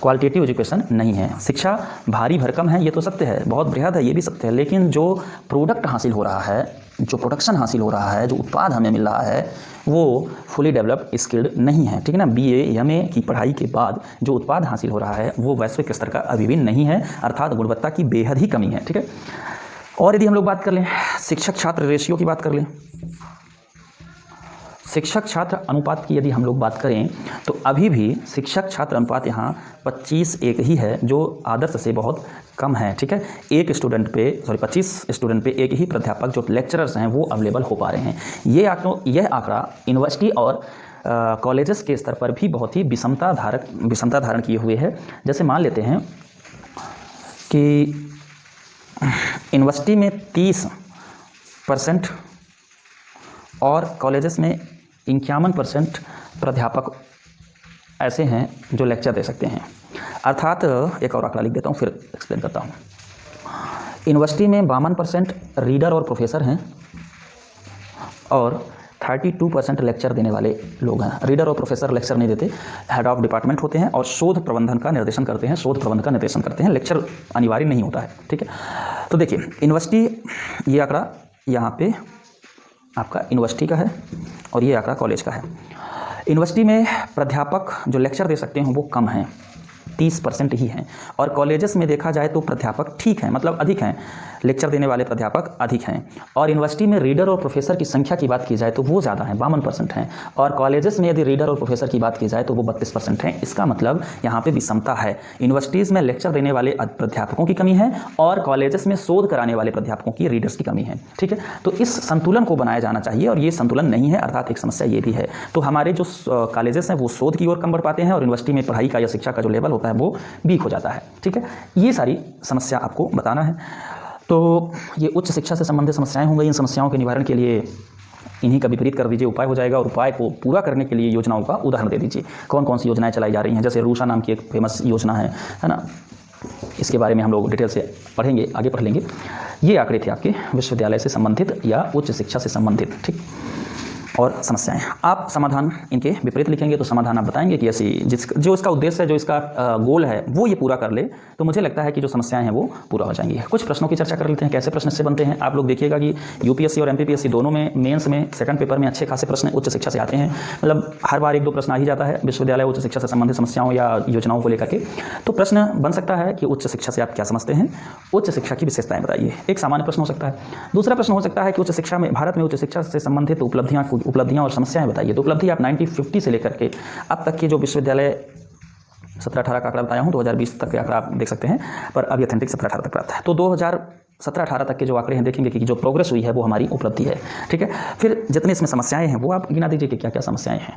क्वालिटेटिव एजुकेशन नहीं है। शिक्षा भारी भरकम है, ये तो सत्य है, बहुत बृहद है, ये भी सत्य है, लेकिन जो प्रोडक्ट हासिल हो रहा है, जो प्रोडक्शन हासिल हो रहा है, जो उत्पाद हमें मिल रहा है, वो फुली डेवलप्ड स्किल्ड नहीं है, ठीक है ना। BA MA की पढ़ाई के बाद जो उत्पाद हासिल हो रहा है वो वैश्विक स्तर का अभी भी नहीं है, अर्थात गुणवत्ता की बेहद ही कमी है, ठीक है। और यदि हम लोग बात कर लें शिक्षक छात्र रेशियो की बात कर लें, शिक्षक छात्र अनुपात की यदि हम लोग बात करें तो अभी भी शिक्षक छात्र अनुपात यहाँ 25:1 ही है, जो आदर्श से बहुत कम है, ठीक है। 25 स्टूडेंट पे एक ही प्राध्यापक जो लेक्चरर्स हैं वो अवेलेबल हो पा रहे हैं। यह आंकड़ा यूनिवर्सिटी और कॉलेजेस के स्तर पर भी बहुत ही विषमता धारण किए हुए है। जैसे मान लेते हैं कि यूनिवर्सिटी में 30% और कॉलेजेस में 51% प्राध्यापक ऐसे हैं जो लेक्चर दे सकते हैं। अर्थात एक और आंकड़ा लिख देता हूँ, फिर एक्सप्लेन करता हूँ। यूनिवर्सिटी में 52% रीडर और प्रोफेसर हैं और 32% लेक्चर देने वाले लोग हैं। रीडर और प्रोफेसर लेक्चर नहीं देते, हेड ऑफ डिपार्टमेंट होते हैं और शोध प्रबंधन का निर्देशन करते हैं, लेक्चर अनिवार्य नहीं होता है, ठीक है। तो देखिए यूनिवर्सिटी, ये आंकड़ा यहाँ पे आपका यूनिवर्सिटी का है और ये आंकड़ा कॉलेज का है। यूनिवर्सिटी में प्राध्यापक जो लेक्चर दे सकते हैं वो कम हैं, 30% ही हैं, और कॉलेजेस में देखा जाए तो प्राध्यापक ठीक हैं, मतलब अधिक हैं, लेक्चर देने वाले प्राध्यापक अधिक हैं। और यूनिवर्सिटी में रीडर और प्रोफेसर की संख्या की बात की जाए तो वो ज़्यादा है, 52% हैं, और कॉलेजेस में यदि रीडर और प्रोफेसर की बात की जाए तो वो 32% हैं। इसका मतलब यहाँ पे विषमता है, यूनिवर्सिटीज़ में लेक्चर देने वाले प्राध्यापकों की कमी है और कॉलेजेस में शोध कराने वाले प्राध्यापकों की, रीडर्स की कमी है, ठीक है। तो इस संतुलन को बनाया जाना चाहिए और ये संतुलन नहीं है, अर्थात एक समस्या ये भी है। तो हमारे जो कॉलेजेस हैं वो शोध की ओर कम बढ़ पाते हैं और यूनिवर्सिटी में पढ़ाई का या शिक्षा का जो लेवल होता है वो वीक हो जाता है, ठीक है। ये सारी समस्या आपको बताना है। तो ये उच्च शिक्षा से संबंधित समस्याएं होंगी। इन समस्याओं के निवारण के लिए इन्हीं का विपरीत कर दीजिए, उपाय हो जाएगा, और उपाय को पूरा करने के लिए योजनाओं का उदाहरण दे दीजिए। कौन कौन सी योजनाएं चलाई जा रही हैं, जैसे रूषा नाम की एक फेमस योजना है ना, इसके बारे में हम लोग डिटेल से पढ़ेंगे, आगे पढ़ लेंगे। ये आंकड़े थे आपके विश्वविद्यालय से संबंधित या उच्च शिक्षा से संबंधित, ठीक। और समस्याएं, आप समाधान इनके विपरीत लिखेंगे तो समाधान आप बताएंगे कि ऐसी जो इसका उद्देश्य है, जो इसका गोल है वो ये पूरा कर ले, तो मुझे लगता है कि जो समस्याएं हैं वो पूरा हो जाएंगी। कुछ प्रश्नों की चर्चा कर लेते हैं, कैसे प्रश्न से बनते हैं। आप लोग देखिएगा कि UPSC और MPPSC दोनों में मेंस में सेकंड पेपर में अच्छे खासे प्रश्न उच्च शिक्षा से आते हैं, मतलब हर बार 1-2 प्रश्न आ ही जाता है विश्वविद्यालय उच्च शिक्षा से संबंधित समस्याओं या योजनाओं को लेकर के। तो प्रश्न बन सकता है कि उच्च शिक्षा से आप क्या समझते हैं, उच्च शिक्षा की विशेषताएं बताइए, एक सामान्य प्रश्न हो सकता है। दूसरा प्रश्न हो सकता है कि उच्च शिक्षा में, भारत में उच्च शिक्षा से संबंधित उपलब्धियां और समस्याएं बताइए। तो उपलब्धि आप 1950 से लेकर के अब तक के जो विश्वविद्यालय 17-18 का आंकड़ा बताया हूं, 2020 तक के आंकड़ा आप देख सकते हैं, पर अभी ऑथेंटिक 17-18 तक प्राप्त है। तो 2017-18 तक के जो आंकड़े हैं देखेंगे कि जो प्रोग्रेस हुई है वो हमारी उपलब्धि है, ठीक है। फिर जितनी इसमें समस्याएं हैं वो आप गिना दीजिए कि क्या क्या समस्याएं हैं।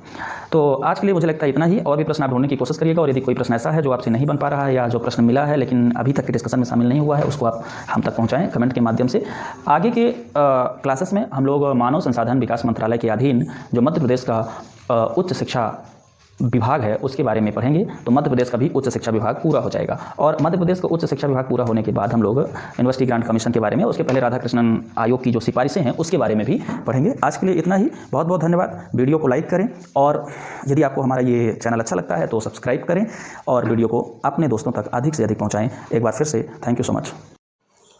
तो आज के लिए मुझे लगता है इतना ही, और भी प्रश्न आप ढूंढने की कोशिश करिएगा, और यदि कोई प्रश्न ऐसा है जो आपसे नहीं बन पा रहा है या जो प्रश्न मिला है लेकिन अभी तक के डिस्कशन में शामिल नहीं हुआ है, उसको आप हम तक पहुँचाएँ कमेंट के माध्यम से। आगे के क्लासेस में हम लोग मानव संसाधन विकास मंत्रालय के अधीन जो मध्य प्रदेश का उच्च शिक्षा विभाग है उसके बारे में पढ़ेंगे। तो मध्य प्रदेश का भी उच्च शिक्षा विभाग पूरा हो जाएगा, और मध्य प्रदेश का उच्च शिक्षा विभाग पूरा होने के बाद हम लोग यूनिवर्सिटी ग्रांट कमीशन के बारे में, उसके पहले राधाकृष्णन आयोग की जो सिफारिशें हैं उसके बारे में भी पढ़ेंगे। आज के लिए इतना ही, बहुत बहुत धन्यवाद। वीडियो को लाइक करें, और यदि आपको हमारा ये चैनल अच्छा लगता है तो सब्सक्राइब करें और वीडियो को अपने दोस्तों तक अधिक से अधिक पहुँचाएँ। एक बार फिर से thank you so much.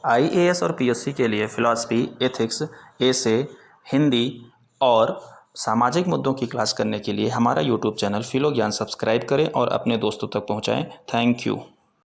IAS और PSC के लिए फिलॉसफी, एथिक्स, एसे, हिंदी और सामाजिक मुद्दों की क्लास करने के लिए हमारा YouTube चैनल फिलो ज्ञान सब्सक्राइब करें और अपने दोस्तों तक पहुंचाएं। Thank you.